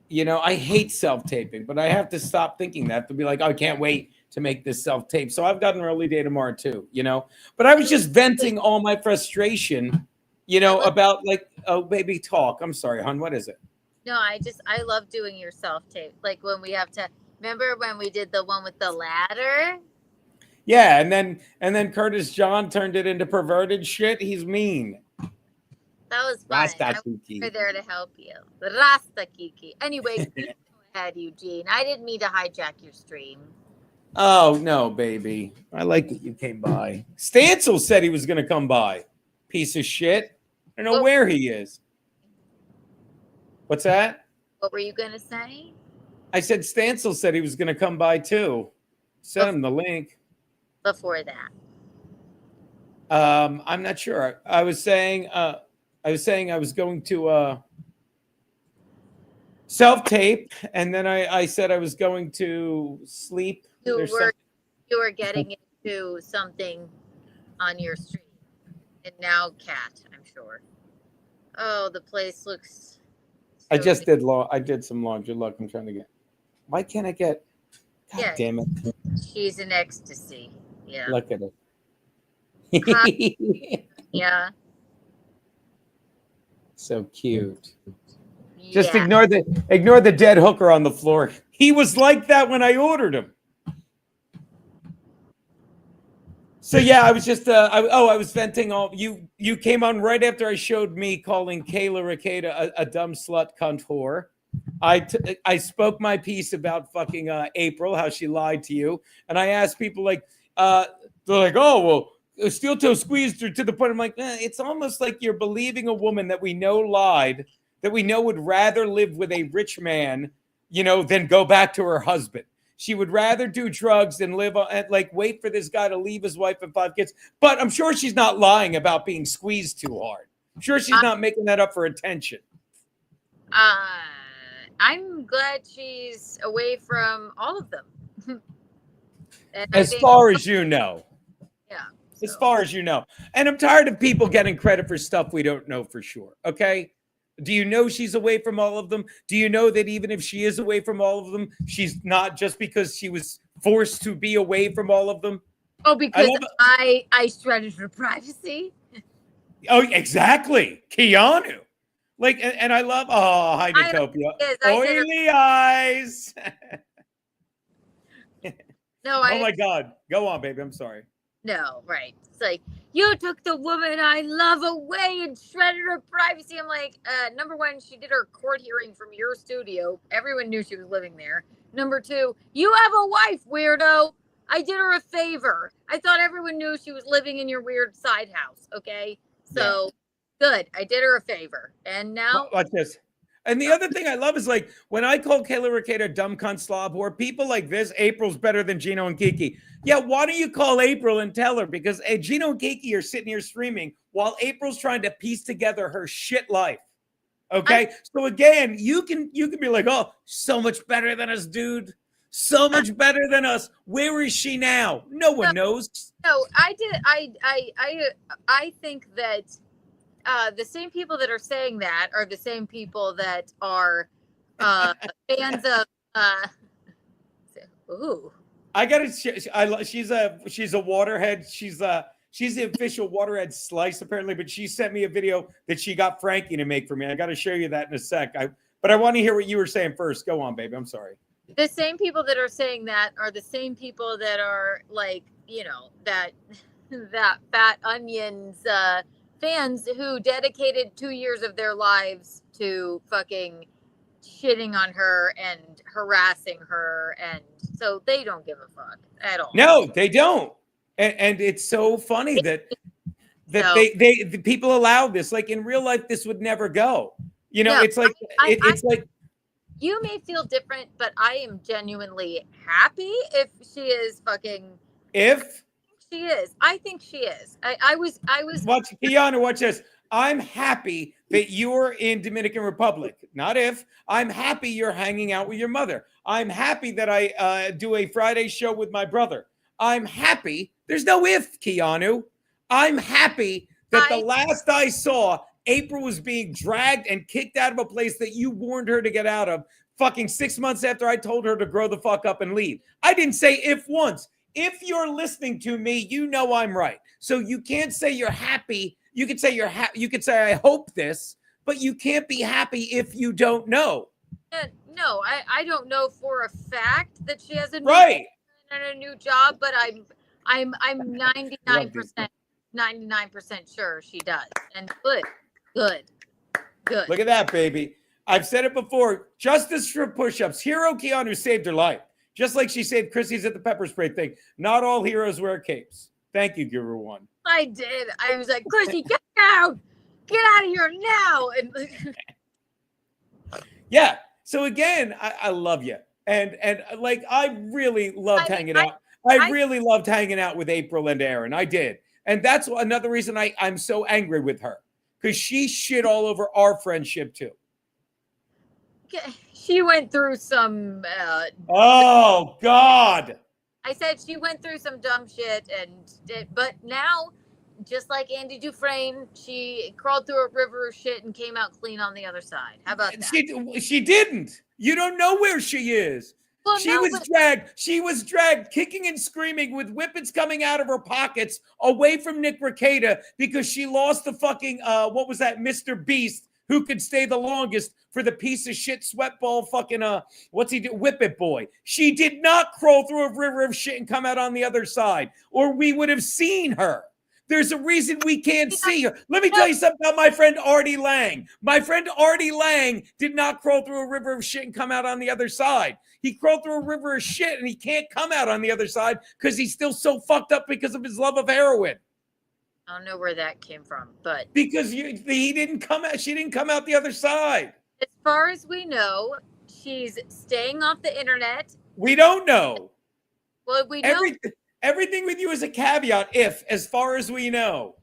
You know, I hate self taping, but I have to stop thinking that to be like, oh, I can't wait to make this self tape. So I've got an early day tomorrow too. You know, but I was just venting all my frustration. You know, about like, oh, baby, talk. I'm sorry, hon. What is it? no, I love doing your self tape. Like when we have to remember when we did the one with the ladder? Yeah, and then Curtis John turned it into perverted shit. He's mean. That was fun. Rasta I was Kiki. there to help you. The Rasta Kiki. Anyway, go ahead, Eugene. I didn't mean to hijack your stream. Oh no, baby. I like that you came by. Stancil said he was gonna come by. Piece of shit. I don't know where he is. What's that? What were you gonna say? I said Stancil said he was gonna come by too. Send him the link. Before that. I'm not sure. I was saying I was going to self-tape, and then I said I was going to sleep. You were getting into something on your stream. And now Cat, I'm sure. Oh, the place looks I did some laundry. Look, I'm trying to get. Why can't I get? God damn it! She's in ecstasy. Yeah. Look at it. Yeah. So cute. Yeah. Just ignore the dead hooker on the floor. He was like that when I ordered him. So yeah, I was just I was venting all you came on right after I showed me calling Kayla Rakeda a dumb slut cunt whore. I spoke my piece about fucking April, how she lied to you, and I asked people like they're like, oh well, steel toe squeezed her to the point. I'm like, it's almost like you're believing a woman that we know lied, that we know would rather live with a rich man, you know, than go back to her husband. She would rather do drugs than live on, like, wait for this guy to leave his wife and 5 kids. But I'm sure she's not lying about being squeezed too hard. I'm sure she's not making that up for attention. I'm glad she's away from all of them. As far as you know. Yeah. As far as you know. And I'm tired of people getting credit for stuff we don't know for sure. Okay? Do you know she's away from all of them? Do you know that even if she is away from all of them, she's not just because she was forced to be away from all of them? Oh, because I shredded her privacy. Oh, exactly. Keanu. Like, and I love, oh, hi, Nicopia. Oily eyes. No, oh my God. Go on, baby. I'm sorry. No, right. It's like, you took the woman I love away and shredded her privacy. I'm like, number one, she did her court hearing from your studio. Everyone knew she was living there. Number two, you have a wife, weirdo. I did her a favor. I thought everyone knew she was living in your weird side house. Okay. So good. I did her a favor. And now. Watch this. And the other thing I love is like when I call Kayla Rakeda a dumb cunt slob whore, people like this, April's better than Gino and Kiki. Yeah, why don't you call April and tell her? Because Gino and Kiki are sitting here streaming while April's trying to piece together her shit life. Okay? So again, you can be like, oh, so much better than us, dude. So much better than us. Where is she now? No one knows. No, I think that the same people that are saying that are the same people that are fans of. Ooh, I gotta. She's a waterhead. She's the official waterhead slice apparently. But she sent me a video that she got Frankie to make for me. I got to show you that in a sec. But I want to hear what you were saying first. Go on, baby. I'm sorry. the same people that are saying that are the same people that are like, that Fat Onions fans who dedicated 2 years of their lives to fucking shitting on her and harassing her, and so they don't give a fuck at all. No, they don't. And it's so funny that the people allow this. Like in real life, this would never go. No, it's like it's like you may feel different, but I am genuinely happy if she is fucking. if She is. I think she is. I was. watch Keanu, watch this. I'm happy that you're in Dominican Republic. Not if. I'm happy you're hanging out with your mother. I'm happy that I do a Friday show with my brother. I'm happy. There's no if, Keanu. I'm happy that the last I saw, April was being dragged and kicked out of a place that you warned her to get out of fucking 6 months after I told her to grow the fuck up and leave. I didn't say if once. If you're listening to me, you know I'm right. So you can't say you're happy. You could say you're happy. You could say, I hope this, but you can't be happy if you don't know. No, I don't know for a fact that she has a new job, but I'm 99% sure she does. And good. Look at that, baby. I've said it before. Justice for push-ups. Hero Keanu saved her life. Just like she saved Chrissy's at the pepper spray thing. Not all heroes wear capes. Thank you, Guru One. I did. I was like, Chrissy, get out! Get out of here now! And yeah. So again, I love you. And like I really loved hanging out. I really loved hanging out with April and Aaron. I did. And that's another reason I'm so angry with her. Because she shit all over our friendship too. she went through some oh God. I said she went through some dumb shit, but now, just like Andy Dufresne, she crawled through a river of shit and came out clean on the other side. How about that? She didn't. You don't know where she is. Well, she was dragged kicking and screaming with whippets coming out of her pockets away from Nick Rekieta because she lost the fucking what was that, Mr. Beast, who could stay the longest for the piece of shit sweatball fucking what's he do, whippet boy. She did not crawl through a river of shit and come out on the other side, or we would have seen her. There's a reason we can't see her. Let me tell you something about my friend Artie Lang. My friend Artie Lang did not crawl through a river of shit and come out on the other side. He crawled through a river of shit and he can't come out on the other side because he's still so fucked up because of his love of heroin. I don't know where that came from, but because he didn't come out. She didn't come out the other side. As far as we know, she's staying off the internet. We don't know. Well, we know. Everything with you is a caveat, as far as we know.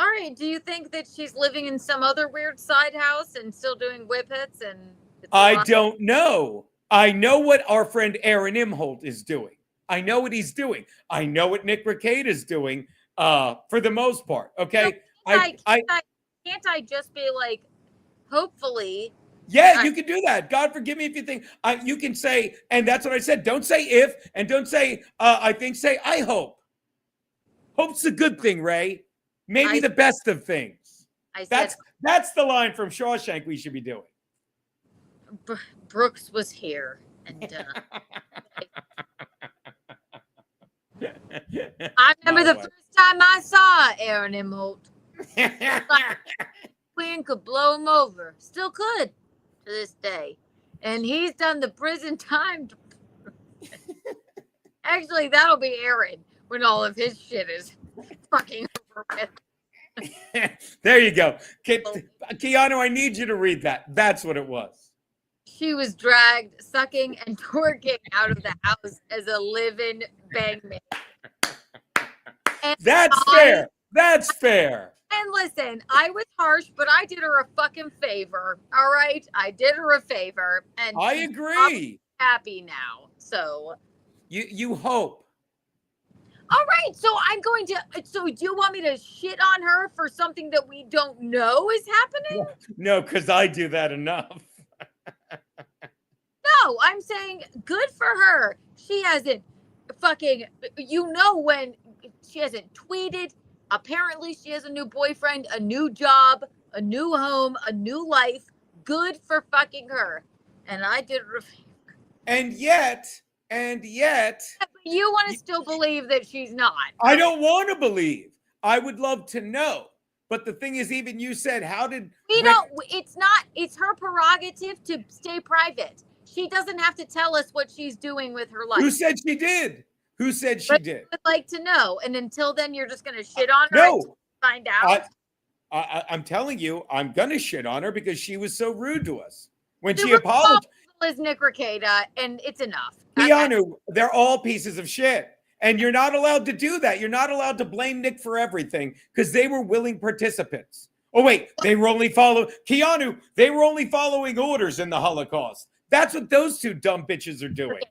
All right. Do you think that she's living in some other weird side house and still doing whip hits? And I don't know. I know what our friend Aaron Imholt is doing. I know what he's doing. I know what Nick Rekieta is doing. For the most part, okay. So can't I just be like, hopefully? Yeah, you can do that. God forgive me if you think you can say, and that's what I said. Don't say if, and don't say I think. Say I hope. Hope's a good thing, Ray. Maybe the best of things. That's the line from Shawshank we should be doing. Brooks was here, and I remember the first time I saw Aaron Imholt. Queen could blow him over. Still could to this day. And he's done the prison time. Actually, that'll be Aaron when all of his shit is fucking over with. There you go. Keanu, I need you to read that. That's what it was. She was dragged, sucking and twerking out of the house as a live-in bangman. That's fair. That's fair. And listen, I was harsh, but I did her a fucking favor. All right, I did her a favor, and I agree. Happy now. So You hope. all right, so I'm going to. So do you want me to shit on her for something that we don't know is happening? No, because I do that enough. No, I'm saying good for her. She hasn't fucking. When she hasn't tweeted. Apparently, she has a new boyfriend, a new job, a new home, a new life. Good for fucking her. And I did. And yet, But you want to still believe that she's not. I don't want to believe. I would love to know. But the thing is, even you said, how did We don't. It's not. It's her prerogative to stay private. She doesn't have to tell us what she's doing with her life. Who said she did? Who said she did? I would like to know. And until then, you're just going to shit on her. No. until you find out. I'm telling you, I'm gonna shit on her because she was so rude to us when she Super apologized. Is Nick Rekieta, and it's enough. Keanu, they're all pieces of shit. And you're not allowed to do that. You're not allowed to blame Nick for everything because they were willing participants. Oh, wait, they were only Keanu, they were only following orders in the Holocaust. That's what those two dumb bitches are doing.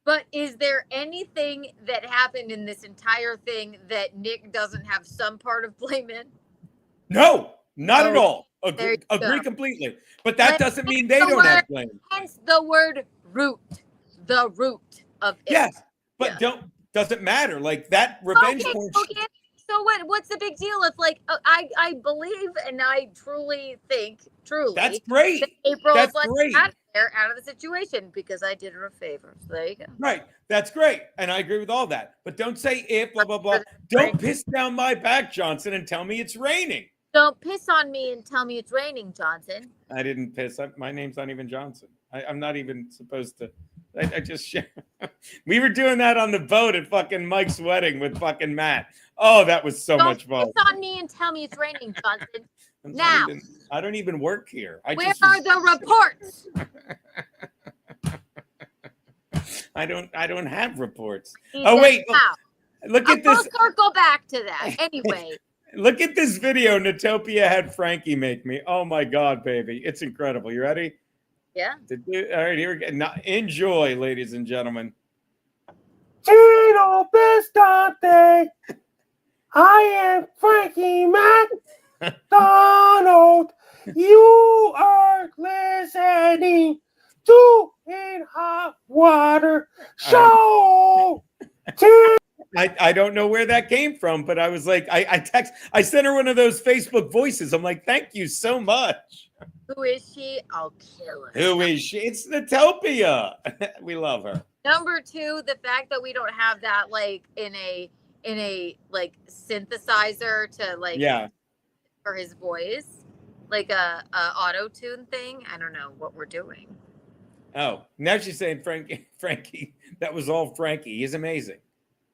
But is there anything that happened in this entire thing that Nick doesn't have some part of blame in? No, not at all. There you Agree go. completely. But that doesn't mean they the don't word- have blame. Hence the word root. The root of it. Yes, but doesn't matter. Like that revenge porn. Okay. So what's the big deal if I believe and I truly think That's great. that April That's is like great. out of the situation because I did her a favor. So there you go. Right. That's great. And I agree with all that. But don't say if, blah, blah, blah. Don't piss down my back, Johnson, and tell me it's raining. Don't piss on me and tell me it's raining, Johnson. I didn't piss. My name's not even Johnson. I'm not even supposed to. I just we were doing that on the boat at fucking Mike's wedding with fucking Matt. Oh, that was so much fun. Piss on me and tell me it's raining, Johnson. Now, I don't even work here. where are the reports? I don't have reports. He Oh said wait, now. look at this. We'll circle back to that. Anyway, Look at this video Natopia had Frankie make me. Oh my God, baby. It's incredible. You ready? yeah. All right, here we go. Now, enjoy, ladies and gentlemen. Gino Bistante. I am Frankie McDonald. You are listening to In Hot Water Show. I don't know where that came from, but I was like, I sent her one of those Facebook voices. I'm like, thank you so much. Who is she? I'll kill her. Who is she? It's Natopia. We love her. Number two, the fact that we don't have that in a synthesizer to for his voice, like a auto tune thing. I don't know what we're doing. Oh, now she's saying Frankie. That was all Frankie. He's amazing.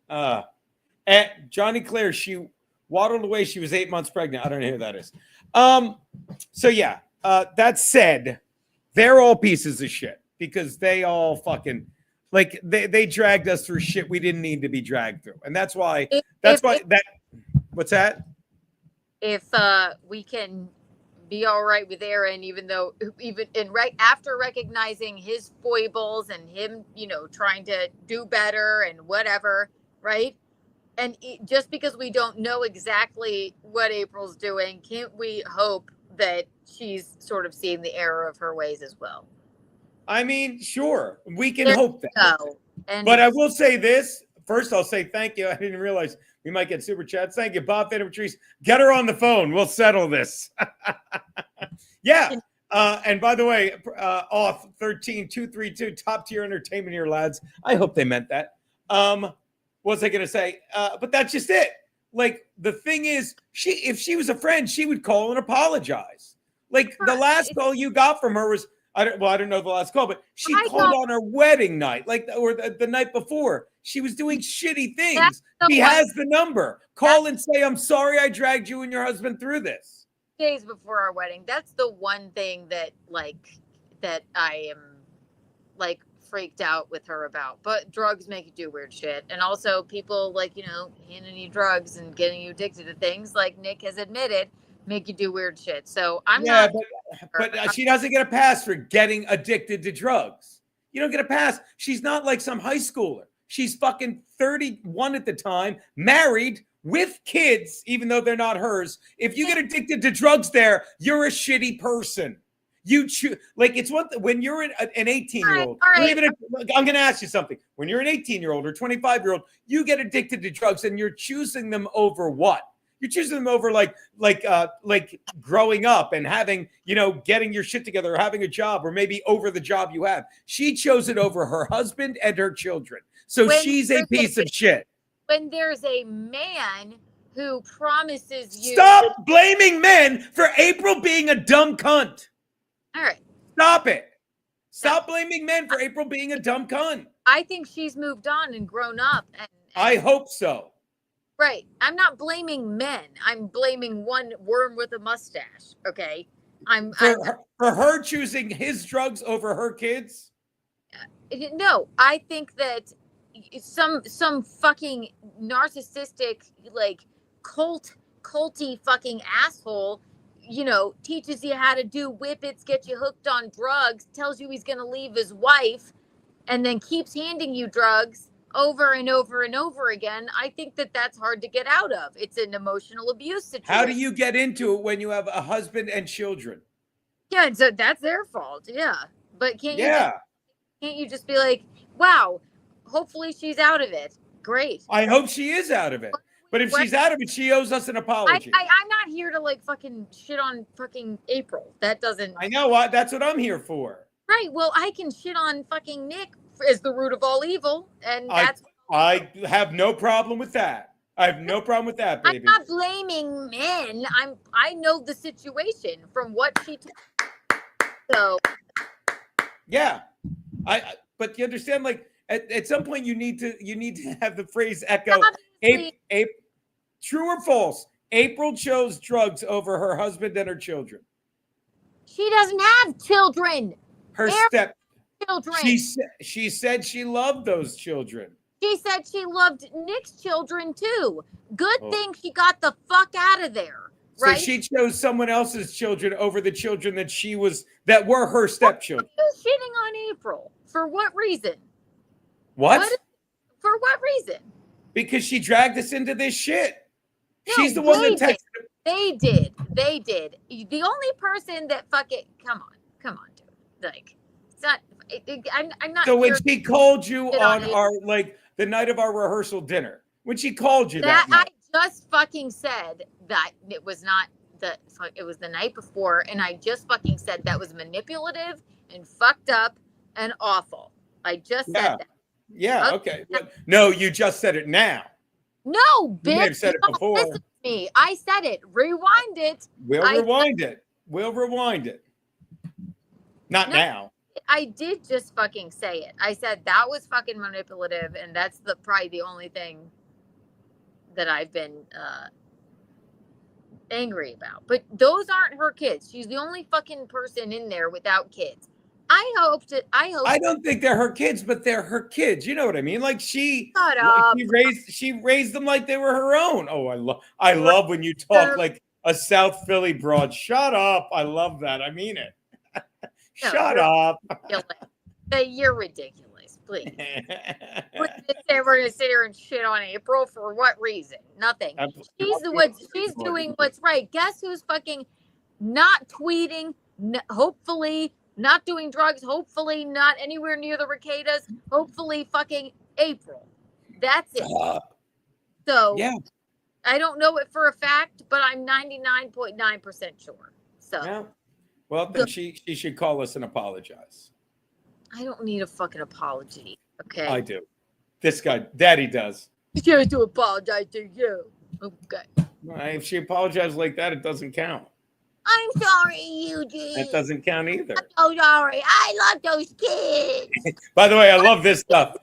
And Johnny Claire, she waddled away. She was 8 months pregnant. I don't know who that is. So yeah. That said, they're all pieces of shit because they all fucking they dragged us through shit we didn't need to be dragged through, and that's why. What's that? If we can be all right with Aaron, even right after recognizing his foibles and him, trying to do better and whatever, right? And just because we don't know exactly what April's doing, can't we hope that she's sort of seeing the error of her ways as well? I mean, sure, we can hope that. No. But I will say this. First, I'll say thank you. I didn't realize we might get super chats. Thank you, Bob Vader Patrice. Get her on the phone. We'll settle this. Yeah. And by the way, off 13232, top tier entertainment here, lads. I hope they meant that. What was I going to say? But that's just it. Like, the thing is, if she was a friend, she would call and apologize. Like, the last call you got from her was, I don't know the last call, but she called on her wedding night, or the night before. She was doing shitty things. He has the number. Call and say, I'm sorry I dragged you and your husband through this. Days before our wedding. That's the one thing that I am freaked out with her about. But drugs make you do weird shit. And also people handing you drugs and getting you addicted to things, like Nick has admitted, make you do weird shit. So I'm not. But she doesn't get a pass for getting addicted to drugs. You don't get a pass. She's not like some high schooler. She's fucking 31 at the time, married with kids, even though they're not hers. If you get addicted to drugs there, you're a shitty person. You choose, like, it's what, when you're an 18-year-old, All right. I'm going to ask you something. When you're an 18-year-old or 25-year-old, you get addicted to drugs and you're choosing them over what? You're choosing them over like growing up and having, getting your shit together or having a job, or maybe over the job you have. She chose it over her husband and her children. So she's a piece of shit. When there's a man who promises you. Stop blaming men for April being a dumb cunt. All right. Stop it. Stop blaming men for April being a dumb cunt. I think she's moved on and grown up. And I hope so. Right. I'm not blaming men. I'm blaming one worm with a mustache. Okay. For her choosing his drugs over her kids. No, I think that some fucking narcissistic, like culty fucking asshole, teaches you how to do whippets, get you hooked on drugs, tells you he's going to leave his wife, and then keeps handing you drugs over and over and over again. I think that that's hard to get out of. It's an emotional abuse situation. How do you get into it when you have a husband and children? Yeah, so that's their fault. Yeah, but can't you just be like, wow, hopefully she's out of it. Great. I hope she is out of it. But if she's out of it, she owes us an apology. I'm not here to like fucking shit on fucking April. That doesn't. I know what. That's what I'm here for. Right. Well, I can shit on fucking Nick as the root of all evil, and I have no problem with that. I have no problem with that, baby. I'm not blaming men. I know the situation from what she told. So. Yeah, but you understand, like at some point you need to have the phrase echo. True or false? April chose drugs over her husband and her children. She doesn't have children. Her children. She said she loved those children. She said she loved Nick's children too. Good thing she got the fuck out of there. Right? So she chose someone else's children over the children that were her stepchildren. Why are you shitting on April? For what reason? What? For what reason? Because she dragged us into this shit. No, she's the one that texted. They did. The only person that come on, dude. Like, it's not. I'm not. So when she called you on our the night of our rehearsal dinner, when she called you that night, I just fucking said that it was not it was the night before, and I just fucking said that was manipulative and fucked up and awful. I just said that. Yeah. Okay. No, you just said it now. No, bitch. You may have said it before. Listen to me. I said it. Rewind it. We'll rewind it. Not now. I did just fucking say it. I said that was fucking manipulative, and that's probably the only thing that I've been angry about. But those aren't her kids. She's the only fucking person in there without kids. I don't think they're her kids, but they're her kids. You know what I mean? Like she raised them like they were her own. Oh, I love when you talk like a South Philly broad. Shut up. I love that. I mean it. Shut up. You're ridiculous. Please. We're going to sit here and shit on April for what reason? Nothing. She's doing what's right. Guess who's fucking not tweeting? Hopefully not doing drugs. Hopefully not anywhere near the Ricadas. Hopefully fucking April. That's it. So yeah, I don't know it for a fact, but I'm 99.9% sure. So yeah. Well, then she should call us and apologize. I don't need a fucking apology. Okay. I do. This guy, Daddy does. She has to apologize to you. Okay. If she apologizes like that, it doesn't count. I'm sorry, Eugene. That doesn't count either. I'm so sorry. I love those kids. By the way, I love this stuff.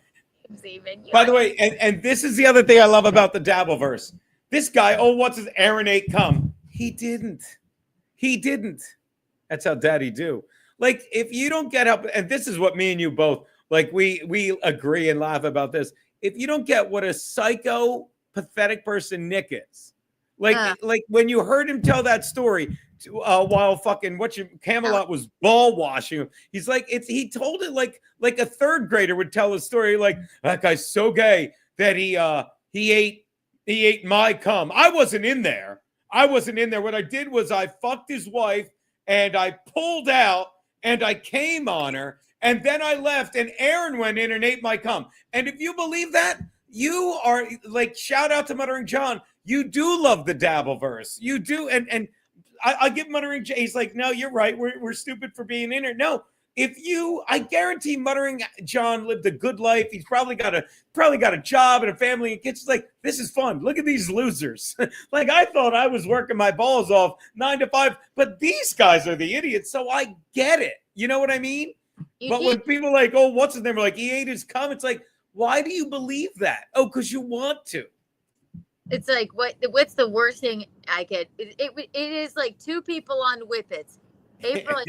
By the way, and this is the other thing I love about the dabbleverse. This guy, what's his Aaron 8 come? He didn't. That's how Daddy do. Like, if you don't get up, and this is what me and you both, like, we agree and laugh about this. If you don't get what a psycho, pathetic person Nick is, Like when you heard him tell that story while fucking Camelot was ball washing him. He's like, he told it like a third grader would tell a story. Like, that guy's so gay that he ate my cum. I wasn't in there. What I did was I fucked his wife and I pulled out and I came on her and then I left and Aaron went in and ate my cum. And if you believe that, you are like, shout out to Muttering John. You do love the dabbleverse. You do. And I give Muttering John. He's like, no, you're right. We're stupid for being in it. No, I guarantee Muttering John lived a good life. He's probably got a job and a family and kids. Like, this is fun. Look at these losers. Like, I thought I was working my balls off 9 to 5, but these guys are the idiots. So I get it. You know what I mean? But when people are like, oh, what's his name? Like, he ate his cum. It's like, why do you believe that? Oh, because you want to. It's like, what's the worst thing I get? It is like two people on whippets. April.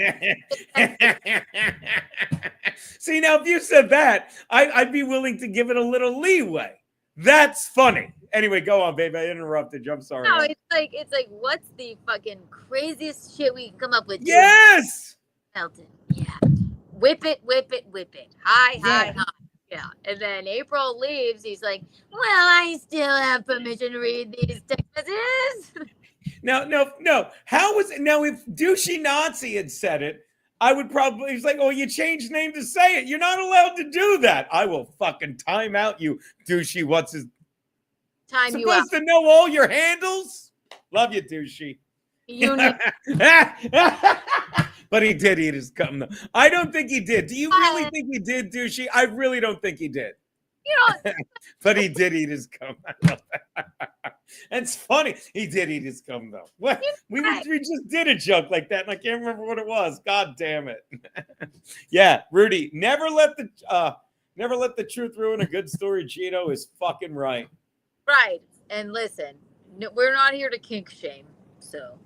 See, now if you said that, I'd be willing to give it a little leeway. That's funny. Anyway, go on, baby. I interrupted you. I'm sorry. No, it's like, what's the fucking craziest shit we can come up with? Yes. Elton. Yeah. Whip it. High. Yeah. And then April leaves. He's like, well, I still have permission to read these text messages. No. How was it? Now, if Douchey Nazi had said it, I would probably, he's like, oh, you changed name to say it. You're not allowed to do that. I will fucking time out you, Douchey. What's his? Time you out. Supposed to know all your handles? Love you, Douchey. You know. But he did eat his cum, though. I don't think he did. Do you really think he did, Douchey? I really don't think he did. You know. But he did eat his cum. I love that. It's funny. He did eat his cum, though. What? We just did a joke like that, and I can't remember what it was. God damn it. Yeah, Rudy, never let the truth ruin a good story. Gino is fucking right. Right. And listen, we're not here to kink shame. So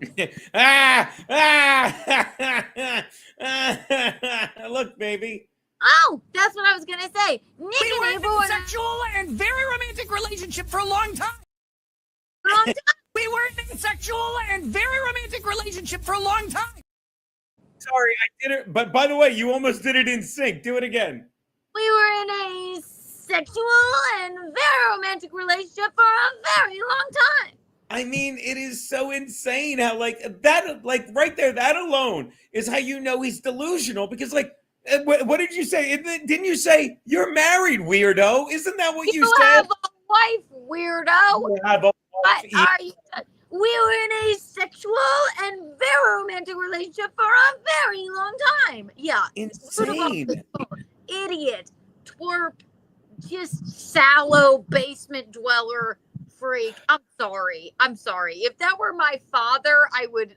look, baby. Oh, that's what I was gonna say. We were in a sexual and very romantic relationship for a long time. We were in a sexual and very romantic relationship for a long time. Sorry, I did it. But by the way, you almost did it in sync. Do it again. We were in a sexual and very romantic relationship for a very long time. I mean, it is so insane how like that, like right there, that alone is how you know he's delusional. Because like, what did you say? Didn't you say you're married, weirdo? Isn't that what you said? You have a wife, weirdo. You have a wife. What are you? We were in a sexual and very romantic relationship for a very long time. Yeah. Insane. Idiot. Twerp. Just sallow basement dweller freak. I'm sorry. If that were my father, I would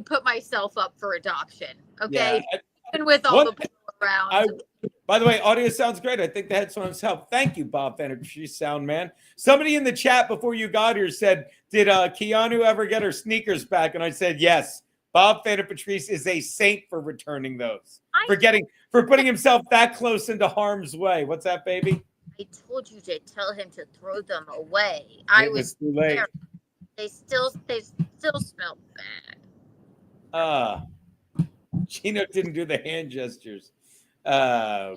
put myself up for adoption. Okay. Yeah. Even with all the people around. By the way, audio sounds great. I think the headphones help. Thank you, Bob Fenner, sound man. Somebody in the chat before you got here said, did Keanu ever get her sneakers back? And I said, yes. Bob Fenner Patrice is a saint for returning those. For putting himself that close into harm's way. What's that, baby? I told you to tell him to throw them away. It was too late. They still smell bad. Gino didn't do the hand gestures. Oh,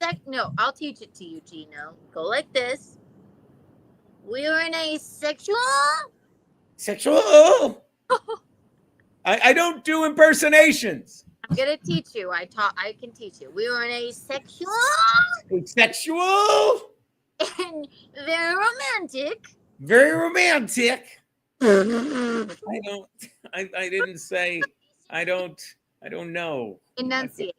God. No, I'll teach it to you, Gino. Go like this. We were in a sexual. I don't do impersonations. I'm gonna teach you. I can teach you. We were in a sexual and very romantic. Very romantic. I didn't say. I don't know. Enunciate.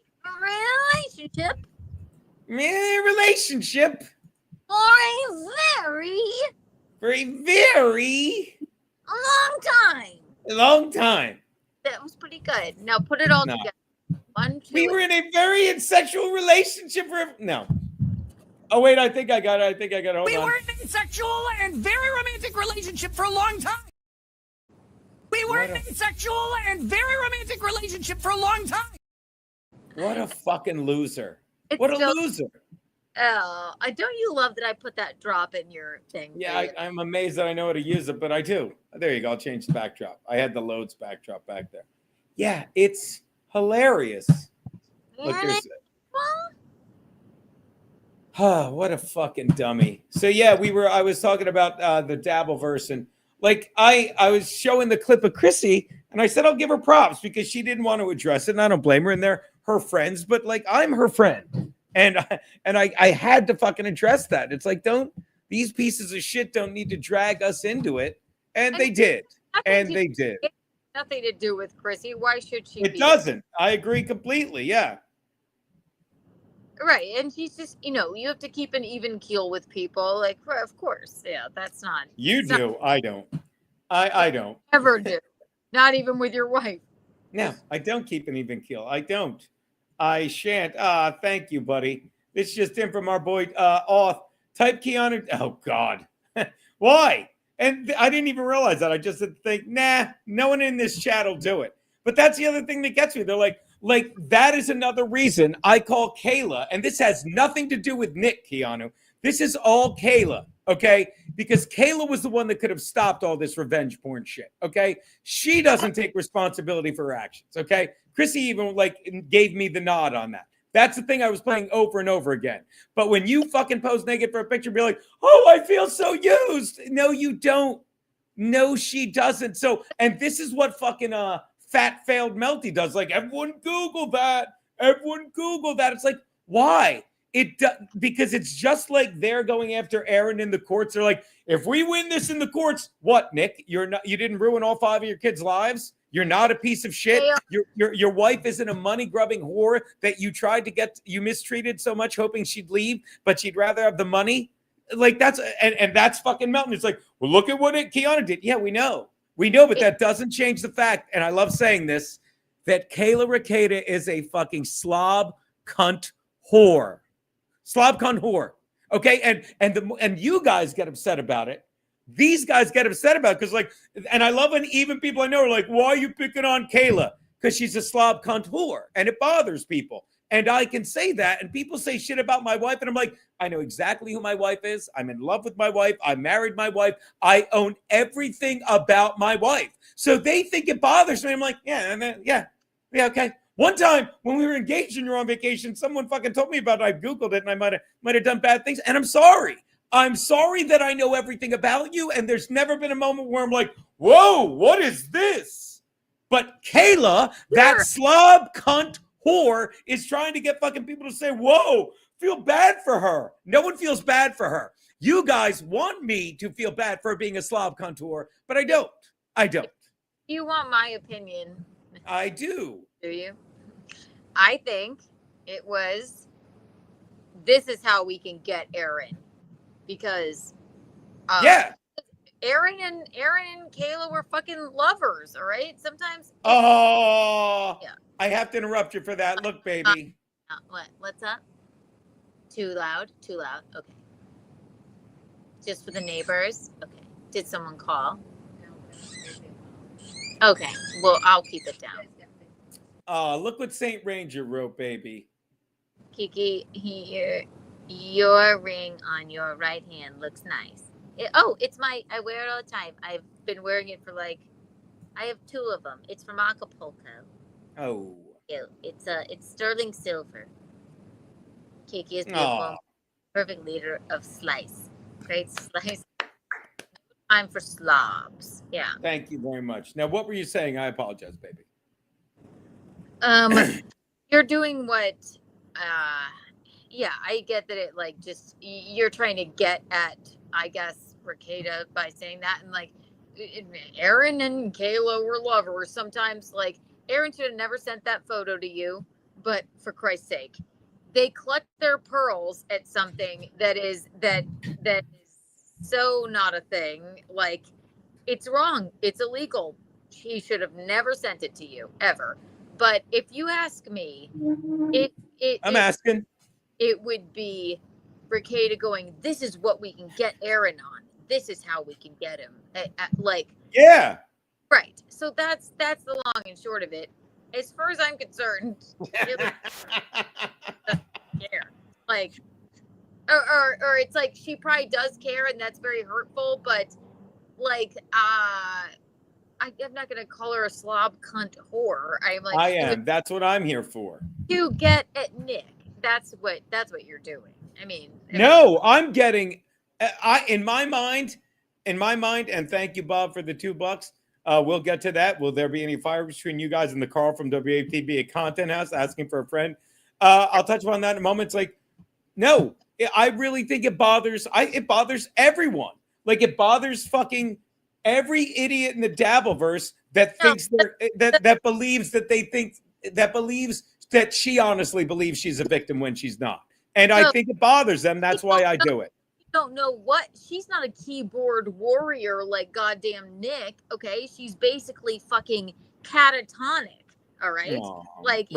Relationship. For a very long time. That was pretty good. Now put it all together. 1, 2. We were in a very sexual relationship no. Oh wait, I think I got it. Hold on. We were in a sexual and very romantic relationship for a long time. We were in a sexual and very romantic relationship for a long time. What a fucking loser. It's what a loser. Oh, don't you love that I put that drop in your thing? Yeah, for you? I'm amazed that I know how to use it, but I do. There you go. I'll change the backdrop. I had the loads backdrop back there. Yeah, it's hilarious. Look, Yeah, there's. Oh, what a fucking dummy. So yeah, I was talking about the dabbleverse, and like I was showing the clip of Chrissy, and I said I'll give her props because she didn't want to address it, and I don't blame her, and they're her friends, but like I'm her friend. And I had to fucking address that. It's like, these pieces of shit don't need to drag us into it. And they did. And they did. It has nothing to do with Chrissy. Why should she? It doesn't. I agree completely. Yeah. Right. And she's just, you have to keep an even keel with people. Like, of course. Yeah, that's not. You do. I don't. I don't. Ever do. Not even with your wife. No, I don't keep an even keel. I don't. I shan't. Thank you, buddy. It's just in from our boy Auth. Type Keanu. Oh God. Why? And I didn't even realize that. I just didn't think, nah, no one in this chat will do it. But that's the other thing that gets me. They're like that is another reason I call Kayla, and this has nothing to do with Nick, Keanu. This is all Kayla, okay? Because Kayla was the one that could have stopped all this revenge porn shit, okay? She doesn't take responsibility for her actions, okay? Chrissy even gave me the nod on that. That's the thing I was playing over and over again. But when you fucking pose naked for a picture, be like, oh, I feel so used. No, you don't. No, she doesn't. So, and this is what fucking fat failed Melty does. Like, everyone Google that. Everyone Google that. It's like, why? Because it's just like they're going after Aaron in the courts. They're like, if we win this in the courts, what, Nick? You didn't ruin all 5 of your kids' lives? You're not a piece of shit. Your wife isn't a money grubbing whore that you mistreated so much, hoping she'd leave, but she'd rather have the money. Like that's fucking Melton. It's like, well, look at what Keanu did. Yeah, we know, but that doesn't change the fact. And I love saying this, that Kayla Rakeda is a fucking slob cunt whore. Slob cunt whore. Okay. And you guys get upset about it. These guys get upset about it because and I love when even people I know are like, why are you picking on Kayla? Because she's a slob cunt whore. And it bothers people. And I can say that. And people say shit about my wife. And I'm like, I know exactly who my wife is. I'm in love with my wife. I married my wife. I own everything about my wife. So they think it bothers me. I'm like, yeah, okay. One time when we were engaged and you were on vacation, someone fucking told me about it. I Googled it and I might have done bad things. And I'm sorry. I'm sorry that I know everything about you. And there's never been a moment where I'm like, whoa, what is this? But Kayla, that slob cunt whore, is trying to get fucking people to say, whoa, feel bad for her. No one feels bad for her. You guys want me to feel bad for being a slob cunt whore, but I don't. You want my opinion? I do. Do you? I think it was, this is how we can get Aaron. Because Aaron and Kayla were fucking lovers, all right? Sometimes I have to interrupt you for that. Look, baby. What's up? Too loud? Okay. Just for the neighbors? Okay. Did someone call? Okay. Well, I'll keep it down. Look what Saint Ranger wrote, baby. Kiki, your ring on your right hand looks nice. It's I wear it all the time. I've been wearing it for I have 2 of them. It's from Acapulco. Oh. It's sterling silver. Kiki is beautiful. Perfect leader of slice. Great slice. Time for slobs. Yeah. Thank you very much. Now, what were you saying? I apologize, baby. You're doing what I get that it you're trying to get at, I guess, Rakeda by saying that, and Aaron and Kayla were lovers. Sometimes Aaron should have never sent that photo to you, but for Christ's sake, they clutch their pearls at something that is so not a thing. It's wrong. It's illegal. He should have never sent it to you ever. But if you ask me, asking. It would be Rakeda going, this is what we can get Aaron on. This is how we can get him. Yeah. Right. So that's the long and short of it. As far as I'm concerned, or it's like she probably does care and that's very hurtful, but like I'm not gonna call her a slob cunt whore. I'm like, I am. That's what I'm here for. you get at Nick. That's what you're doing. I mean, No, I'm getting. In my mind, and thank you, Bob, for the $2. We'll get to that. Will there be any fire between you guys and the Carl from WATB at Content House asking for a friend? I'll touch upon that in a moment. It's like, no, I really think it bothers. It bothers everyone. Like it bothers fucking every idiot in the dabbleverse that thinks that believes that she honestly believes she's a victim when she's not. And I think it bothers them. That's why I do it. Don't know what she's not a keyboard warrior like goddamn Nick. Okay, she's basically fucking catatonic. All right, like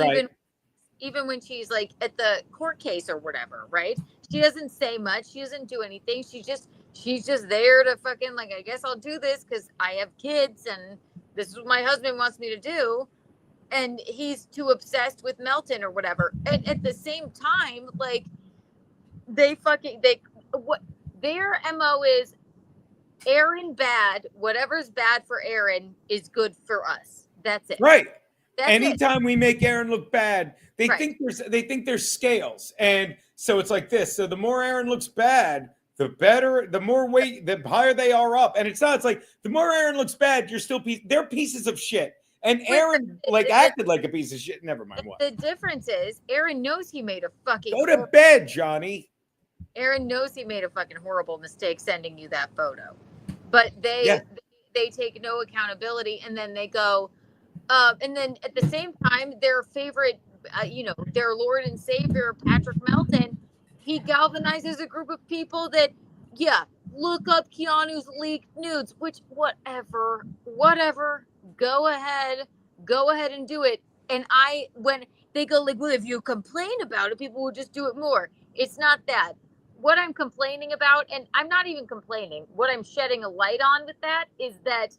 even when she's like at the court case or whatever, right? She doesn't say much. She doesn't do anything. She's just there to fucking like, I guess I'll do this because I have kids and this is what my husband wants me to do. And he's too obsessed with Melton or whatever. And at the same time, like what their MO is, Aaron bad, whatever's bad for Aaron is good for us. That's it. Right. That's Anytime we make Aaron look bad, they think there's scales. And so it's like this. So the more Aaron looks bad, the better, the more weight, the higher they are up. And it's not, it's like the more Aaron looks bad, they're pieces of shit. And Aaron acted like a piece of shit. Never mind what. The difference is Aaron knows he made a fucking go to bed, Johnny. Aaron knows he made a fucking horrible mistake sending you that photo. But they take no accountability and then they go and then at the same time their favorite their Lord and Savior Patrick Melton, he galvanizes a group of people that look up Keanu's leaked nudes, which whatever, go ahead and do it. And when they go like, well, if you complain about it, people will just do it more. It's not that. What I'm complaining about, and I'm not even complaining, what I'm shedding a light on with that is that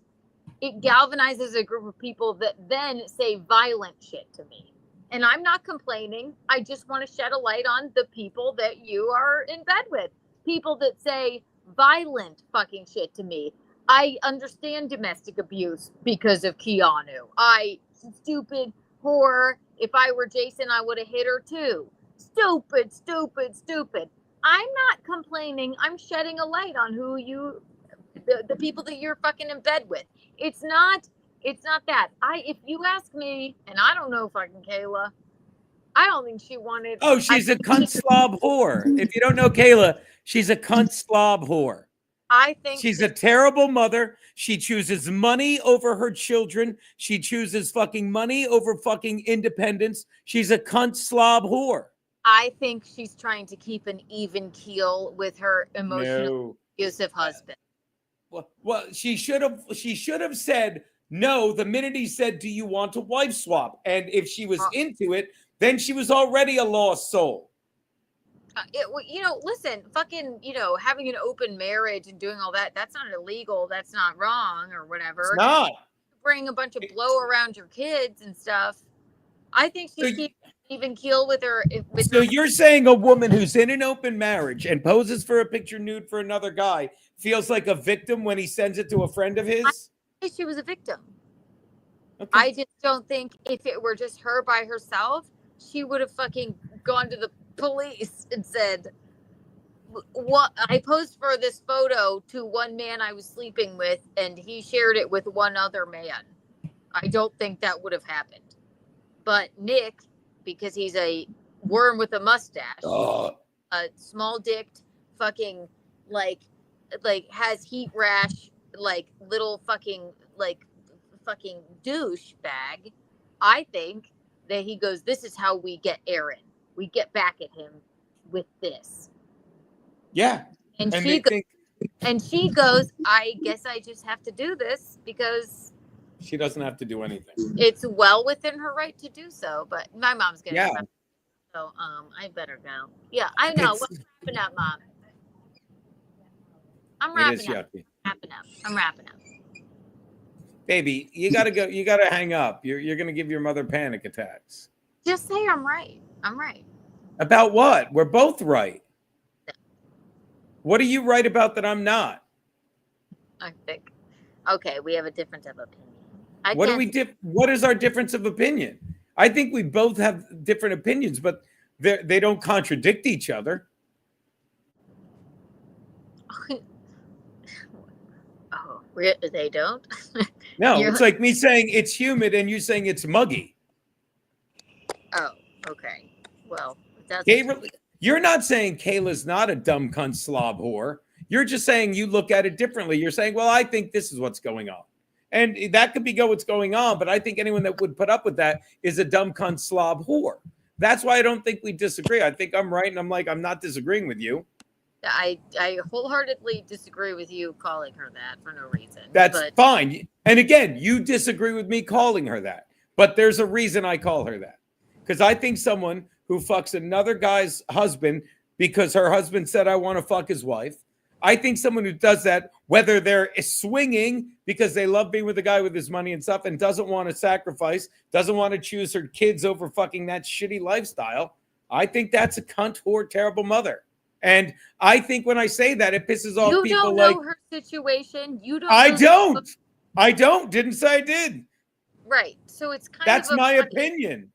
it galvanizes a group of people that then say violent shit to me. And I'm not complaining. I just want to shed a light on the people that you are in bed with. People that say violent fucking shit to me. I understand domestic abuse because of Keanu. Stupid whore. If I were Jason, I would have hit her too. Stupid. I'm not complaining. I'm shedding a light on who the people that you're fucking in bed with. It's not that. If you ask me, and I don't know fucking Kayla, I don't think she wanted. Oh, she's a cunt slob whore. If you don't know Kayla, she's a cunt slob whore. I think she's a terrible mother. She chooses money over her children. She chooses fucking money over fucking independence. She's a cunt slob whore. I think she's trying to keep an even keel with her emotionally abusive husband. Well, she should have said no the minute he said, "Do you want to wife swap?" And if she was into it, then she was already a lost soul. Listen, fucking, having an open marriage and doing all that's not illegal. That's not wrong or whatever. It's not. Bring a bunch of blow around your kids and stuff. I think she's keeping even keel with her. You're saying a woman who's in an open marriage and poses for a picture nude for another guy feels like a victim when he sends it to a friend of his? I think she was a victim. Okay. I just don't think if it were just her by herself, she would have fucking gone to the police and said, "What? I posed for this photo to one man I was sleeping with, and he shared it with one other man." I don't think that would have happened. But Nick, because he's a worm with a mustache, a small dicked, fucking like has heat rash, like little fucking douche bag. I think that he goes, "This is how we get Aaron. We get back at him with this." Yeah. And she goes, "I guess I just have to do this because she doesn't have to do anything. It's well within her right to do so." But my mom's gonna. Yeah. So I better go. Yeah, I know. What's wrapping up, Mom? I'm wrapping up. I'm wrapping up. Baby, you gotta go. You gotta hang up. You're gonna give your mother panic attacks. Just say I'm right. I'm right. About what? We're both right. What are you right about that I'm not? I think. Okay, we have a difference of opinion. What is our difference of opinion? I think we both have different opinions, but they don't contradict each other. Oh, they don't? No, You're it's like me saying it's humid and you saying it's muggy. Oh, okay. Well, that's You're not saying Kayla's not a dumb cunt slob whore. You're just saying you look at it differently. You're saying, well, I think this is what's going on. And that could be what's going on, but I think anyone that would put up with that is a dumb cunt slob whore. That's why I don't think we disagree. I think I'm right, and I'm not disagreeing with you. I wholeheartedly disagree with you calling her that for no reason. That's fine. And again, you disagree with me calling her that. But there's a reason I call her that. Because I think someone who fucks another guy's husband because her husband said, I want to fuck his wife. I think someone who does that, whether they're swinging because they love being with a guy with his money and stuff and doesn't want to sacrifice, doesn't want to choose her kids over fucking that shitty lifestyle, I think that's a cunt, whore, terrible mother. And I think when I say that, it pisses off people. You don't know her situation. You don't. I don't. Didn't say I did. Right. So it's kind That's of my opinion.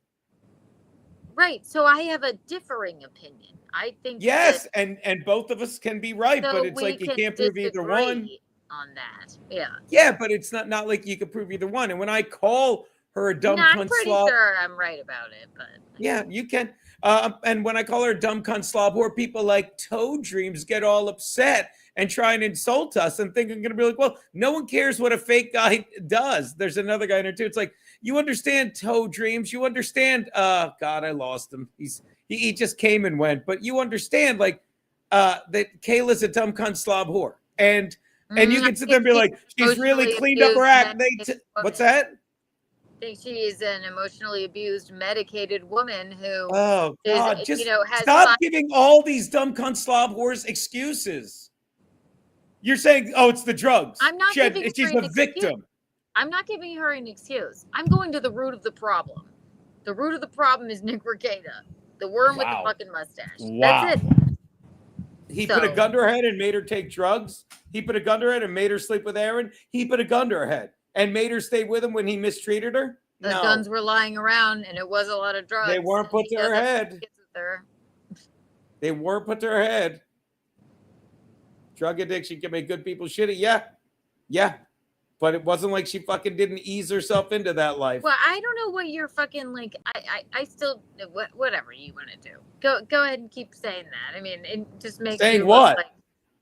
Right. So I have a differing opinion. I think yes, and both of us can be right, so but it's like you can't prove either one. On that. Yeah. Yeah, but it's not like you can prove either one. And when I call her a dumb cunt I'm pretty slob, sure I'm right about it, but yeah, you can. And when I call her a dumb cunt slob whore, people like Toe Dreams get all upset and try and insult us and think I'm going to be like, well, no one cares what a fake guy does. There's another guy in there too. It's like, you understand Toe Dreams. You understand. God, I lost him. He just came and went. But you understand like that Kayla's a dumb cunt slob whore. And you can sit there and be like, she's really cleaned up her act. What's that? I think she is an emotionally abused, medicated woman who God, is, just has stop giving all these dumb cunt slob whores excuses. You're saying, oh, it's the drugs. I'm not giving her she's an a victim. I'm not giving her an excuse. I'm going to the root of the problem. The root of the problem is Nick Regatta, the worm with the fucking mustache. Wow. That's it. He put a gun to her head and made her take drugs. He put a gun to her head and made her sleep with Aaron. He put a gun to her head and made her stay with him when he mistreated her. The guns were lying around, and it was a lot of drugs. They weren't put to her head. They weren't put to her head. Drug addiction can make good people shitty. Yeah. But it wasn't like she fucking didn't ease herself into that life. Well, I don't know what you're fucking like. I still whatever you want to do. Go ahead and keep saying that. I mean, it just makes saying you what? Like,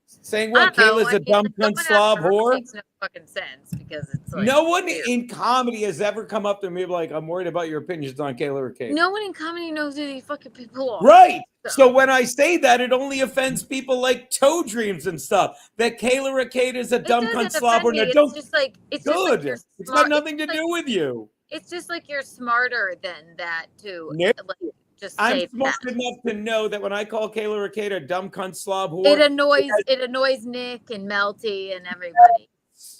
saying what? Kayla's a dumb cunt slob whore. Makes no fucking sense because it's like no one in comedy has ever come up to me like, I'm worried about your opinions on Kayla or Kate. No one in comedy knows who these fucking people are. Right. So when I say that, it only offends people like Toe Dreams and stuff. That Kayla Ricade is a dumb cunt slob whore. It's just like it's got nothing to do with you. It's just like you're smarter than that too. Nope. Like, just I'm smart enough to know that when I call Kayla Ricade a dumb cunt slob whore, it annoys Nick and Melty and everybody.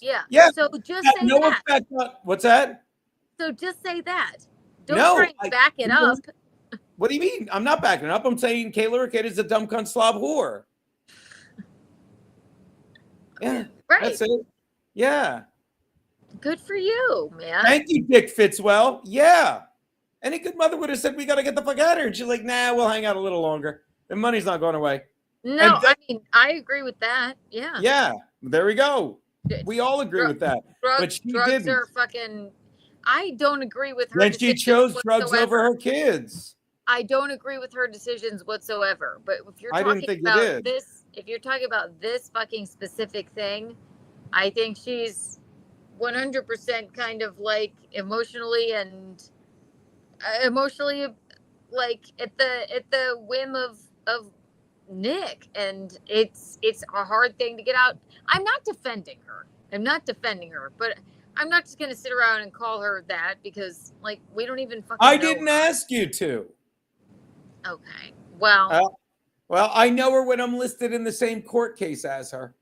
Yeah. So just say that. What's that? So just say that. Don't try and back it up. What do you mean? I'm not backing it up. I'm saying Kayla Ricade is a dumb cunt slob whore. Yeah. Right. That's it. Yeah. Good for you, man. Thank you, Dick Fitzwell. Yeah. Any good mother would have said, we got to get the fuck out of here. And she's like, nah, we'll hang out a little longer. The money's not going away. No, I mean, I agree with that. Yeah. Yeah. There we go. We all agree with that. But she didn't. Are fucking, I don't agree with her. Then she chose drugs over her kids. I don't agree with her decisions whatsoever. But if you're talking about this, if you're talking about this fucking specific thing, I think she's 100% kind of like emotionally like at the whim of Nick, and it's a hard thing to get out. I'm not defending her, but I'm not just gonna sit around and call her that because like we don't even fucking know didn't ask you to. Okay. Well, I know her when I'm listed in the same court case as her.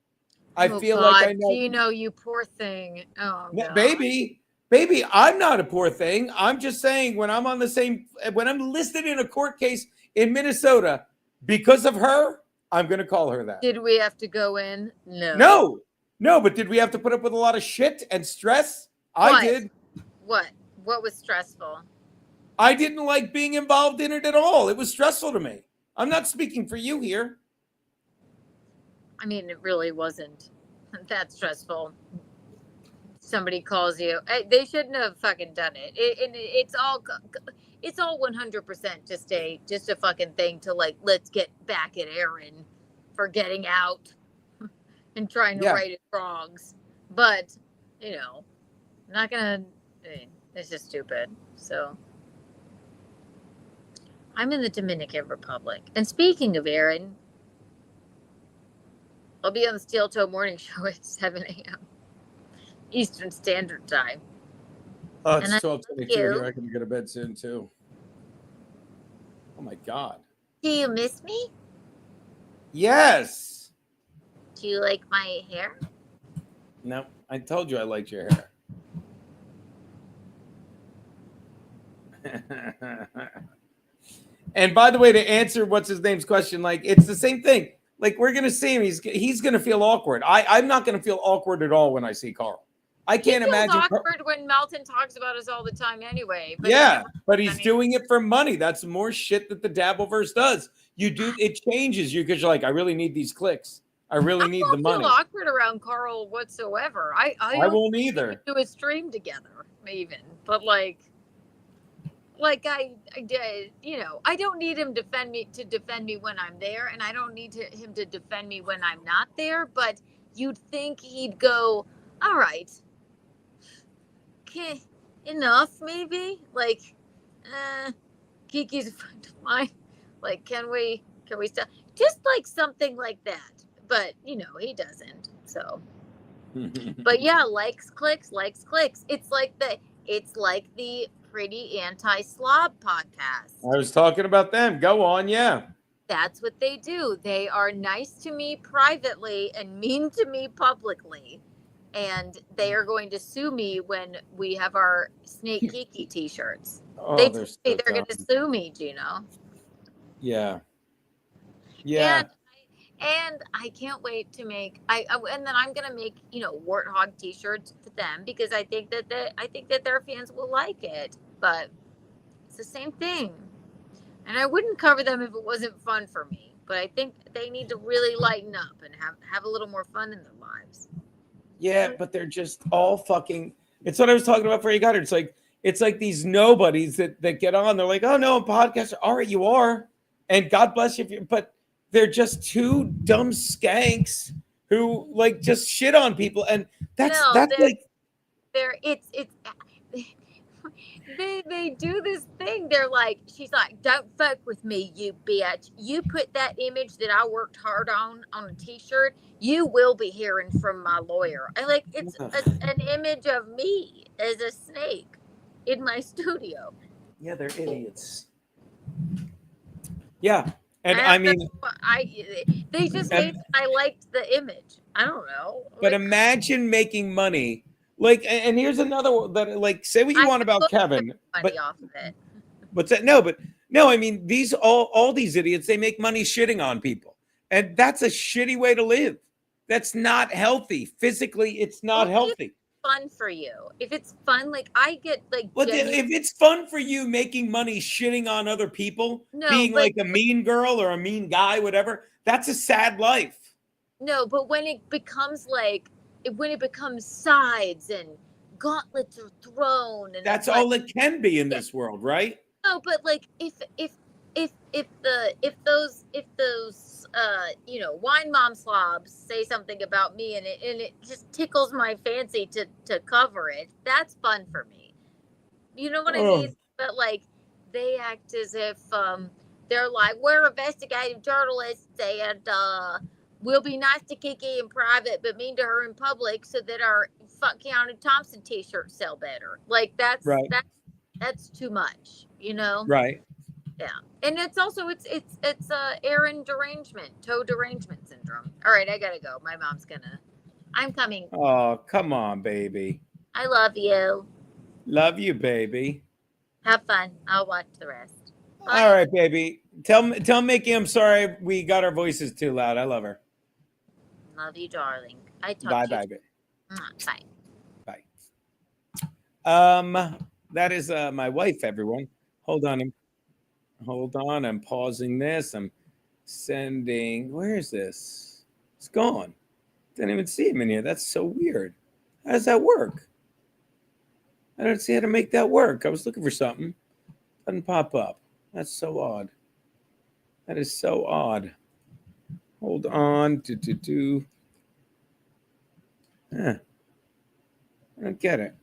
I feel like I know. You know, you poor thing. Oh, God. Baby, I'm not a poor thing. I'm just saying when I'm listed in a court case in Minnesota because of her, I'm going to call her that. Did we have to go in? No, but did we have to put up with a lot of shit and stress? What? I did. What was stressful? I didn't like being involved in it at all. It was stressful to me. I'm not speaking for you here. I mean, it really wasn't that stressful. Somebody calls you. They shouldn't have fucking done it. It's all 100% just a fucking thing to like, let's get back at Aaron for getting out and trying to right his wrongs. But, I'm not gonna, it's just stupid. So I'm in the Dominican Republic. And speaking of Aaron, I'll be on the Steel Toe Morning Show at 7 a.m. Eastern Standard Time. Oh, it's And 12:22 here. I can go to bed soon too. Oh my God. Do you miss me? Yes. Do you like my hair? No, I told you I liked your hair. And by the way, to answer what's his name's question, like it's the same thing. Like we're gonna see him, he's gonna feel awkward. I'm not gonna feel awkward at all when I see Carl. I can't imagine. Awkward when Melton talks about us all the time anyway. But but he's doing it for money. That's more shit that the dabbleverse does. It changes you because you're like, I really need these clicks. I really need the money. I don't feel awkward around Carl whatsoever. I won't either. Do a stream together, even, but like I did, I don't need him to defend me when I'm there, and I don't need him to defend me when I'm not there. But you'd think he'd go, all right, okay, enough, maybe. Like, Kiki's a friend of mine. Like, can we stop? Just like something like that. But he doesn't. So, but yeah, likes, clicks. It's like the Pretty Anti-Slob podcast. I was talking about them. Go on, yeah. That's what they do. They are nice to me privately and mean to me publicly. And they are going to sue me when we have our Snake Kiki t-shirts. Oh, they're going to sue me, Gino. Yeah. Yeah. And I can't wait to make and then I'm gonna make warthog t-shirts for them because I think that their fans will like it. But it's the same thing, and I wouldn't cover them if it wasn't fun for me. But I think they need to really lighten up and have a little more fun in their lives. Yeah, but they're just all fucking. It's what I was talking about before you got here. It's like these nobodies that get on. They're like, oh no, I'm a podcaster. All right, you are, and God bless you. But they're just two dumb skanks who like just shit on people, and that's like they do this thing. They're like, she's like, don't fuck with me, you bitch. You put that image that I worked hard on a t-shirt, you will be hearing from my lawyer. I like it's an image of me as a snake in my studio. Yeah, they're idiots. Yeah. And I mean, they just hate that I liked the image. I don't know. But imagine making money. Like, and here's another one that, like, say what you want about Kevin, but off of it. What's that? No. I mean, these all these idiots, they make money shitting on people, and that's a shitty way to live. That's not healthy. Physically, it's not healthy. Fun for you. If it's fun, like I get like. Well, if it's fun for you making money shitting on other people, being like a mean girl or a mean guy, whatever, that's a sad life. No, but when it becomes sides and gauntlets are thrown, and that's all it can be in this world, right? No, but like if those wine mom slobs say something about me and it just tickles my fancy to cover it, that's fun for me. You know what I mean? But like they act as if they're like, we're investigative journalists and we'll be nice to Kiki in private but mean to her in public so that our fuck Keanu Thompson t-shirts sell better. Like that's that's too much, Right. Yeah. And it's also it's Aaron toe derangement syndrome. All right, I gotta go. My mom's I'm coming. Oh, come on, baby. I love you. Love you, baby. Have fun. I'll watch the rest. Bye. All right, baby. Tell Mickey I'm sorry we got our voices too loud. I love her. Love you, darling. I talk Bye, to you. bye, baby. Bye. That is my wife, everyone. Hold on. I'm pausing this. I'm sending. Where is this? It's gone. Didn't even see him in here. That's so weird. How does that work? I don't see how to make that work. I was looking for something. Doesn't pop up. That's so odd. That is so odd. Hold on. Huh. I don't get it.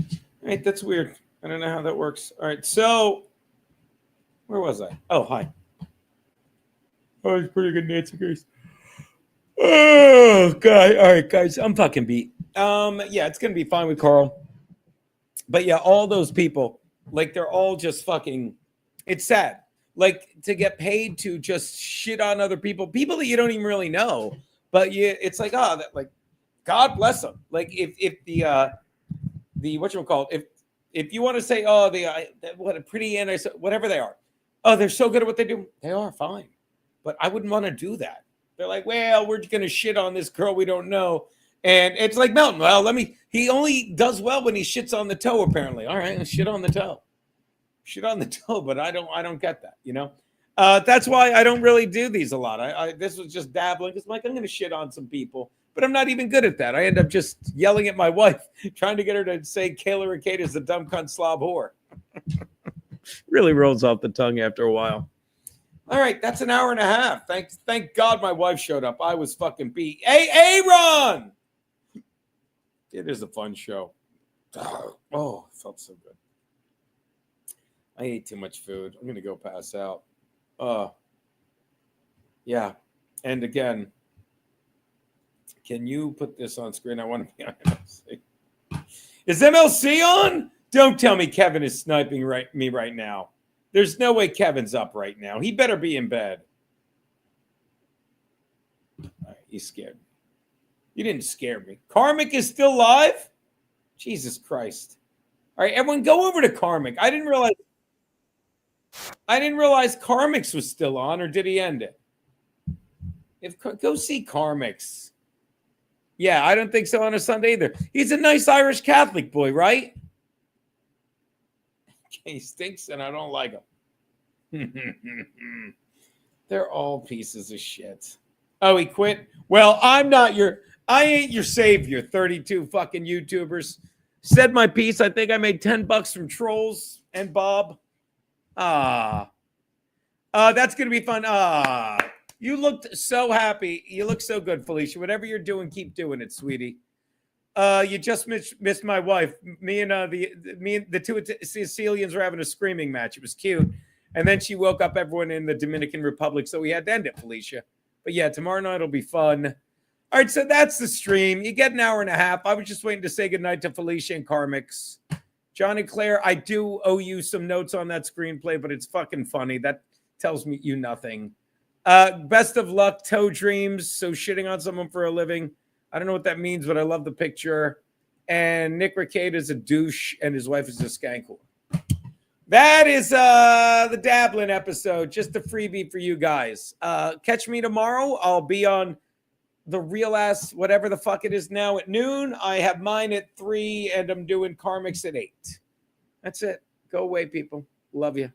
All right, that's weird. I don't know how that works. All right, so where was I? Oh, hi. Oh, it's pretty good, Nancy Grace. Oh, God. All right, guys, I'm fucking beat. Yeah, it's gonna be fine with Carl. But yeah, all those people, like, they're all just fucking. It's sad, like, to get paid to just shit on other people that you don't even really know. But it's like, oh, that, like, God bless them. Like, if the whatchamacallit, if you want to say, oh, what a pretty and whatever they are, oh, they're so good at what they do. They are fine, but I wouldn't want to do that. They're like, well, we're gonna shit on this girl we don't know, and it's like Melton. Well, he only does well when he shits on the toe. Apparently, all right, shit on the toe, but I don't get that. You know, that's why I don't really do these a lot. This was just dabbling because I'm gonna shit on some people. But I'm not even good at that. I end up just yelling at my wife, trying to get her to say Kayla Ricade is the dumb cunt slob whore. Really rolls off the tongue after a while. All right, that's an hour and a half. Thank God my wife showed up. I was fucking beat. Hey, Aaron! It is a fun show. Oh, it felt so good. I ate too much food. I'm going to go pass out. Yeah. And again, can you put this on screen? I want to be on MLC. Is MLC on? Don't tell me Kevin is sniping me right now. There's no way Kevin's up right now. He better be in bed. All right, he's scared. You didn't scare me. Karmic is still live? Jesus Christ. All right, everyone go over to Karmic. I didn't realize Karmic's was still on, or did he end it? Go see Karmic's. Yeah, I don't think so on a Sunday either. He's a nice Irish Catholic boy, right? He stinks and I don't like him. They're all pieces of shit. Oh, he quit? Well, I ain't your savior, 32 fucking YouTubers. Said my piece. I think I made $10 from trolls and Bob. That's going to be fun. You looked so happy. You look so good, Felicia. Whatever you're doing, keep doing it, sweetie. You just missed my wife. Me and the two Sicilians were having a screaming match. It was cute. And then she woke up everyone in the Dominican Republic, so we had to end it, Felicia. But yeah, tomorrow night will be fun. All right, so that's the stream. You get an hour and a half. I was just waiting to say goodnight to Felicia and Karmix. Johnny Claire, I do owe you some notes on that screenplay, but it's fucking funny. That tells me you nothing. Best of luck, Toe Dreams. So shitting on someone for a living. I don't know what that means, but I love the picture. And Nick Ricade is a douche, and his wife is a skank whore. That is the Dabblin episode. Just a freebie for you guys. Catch me tomorrow. I'll be on the real ass, whatever the fuck it is now, at noon. I have mine at 3, and I'm doing Karmics at 8. That's it. Go away, people. Love you.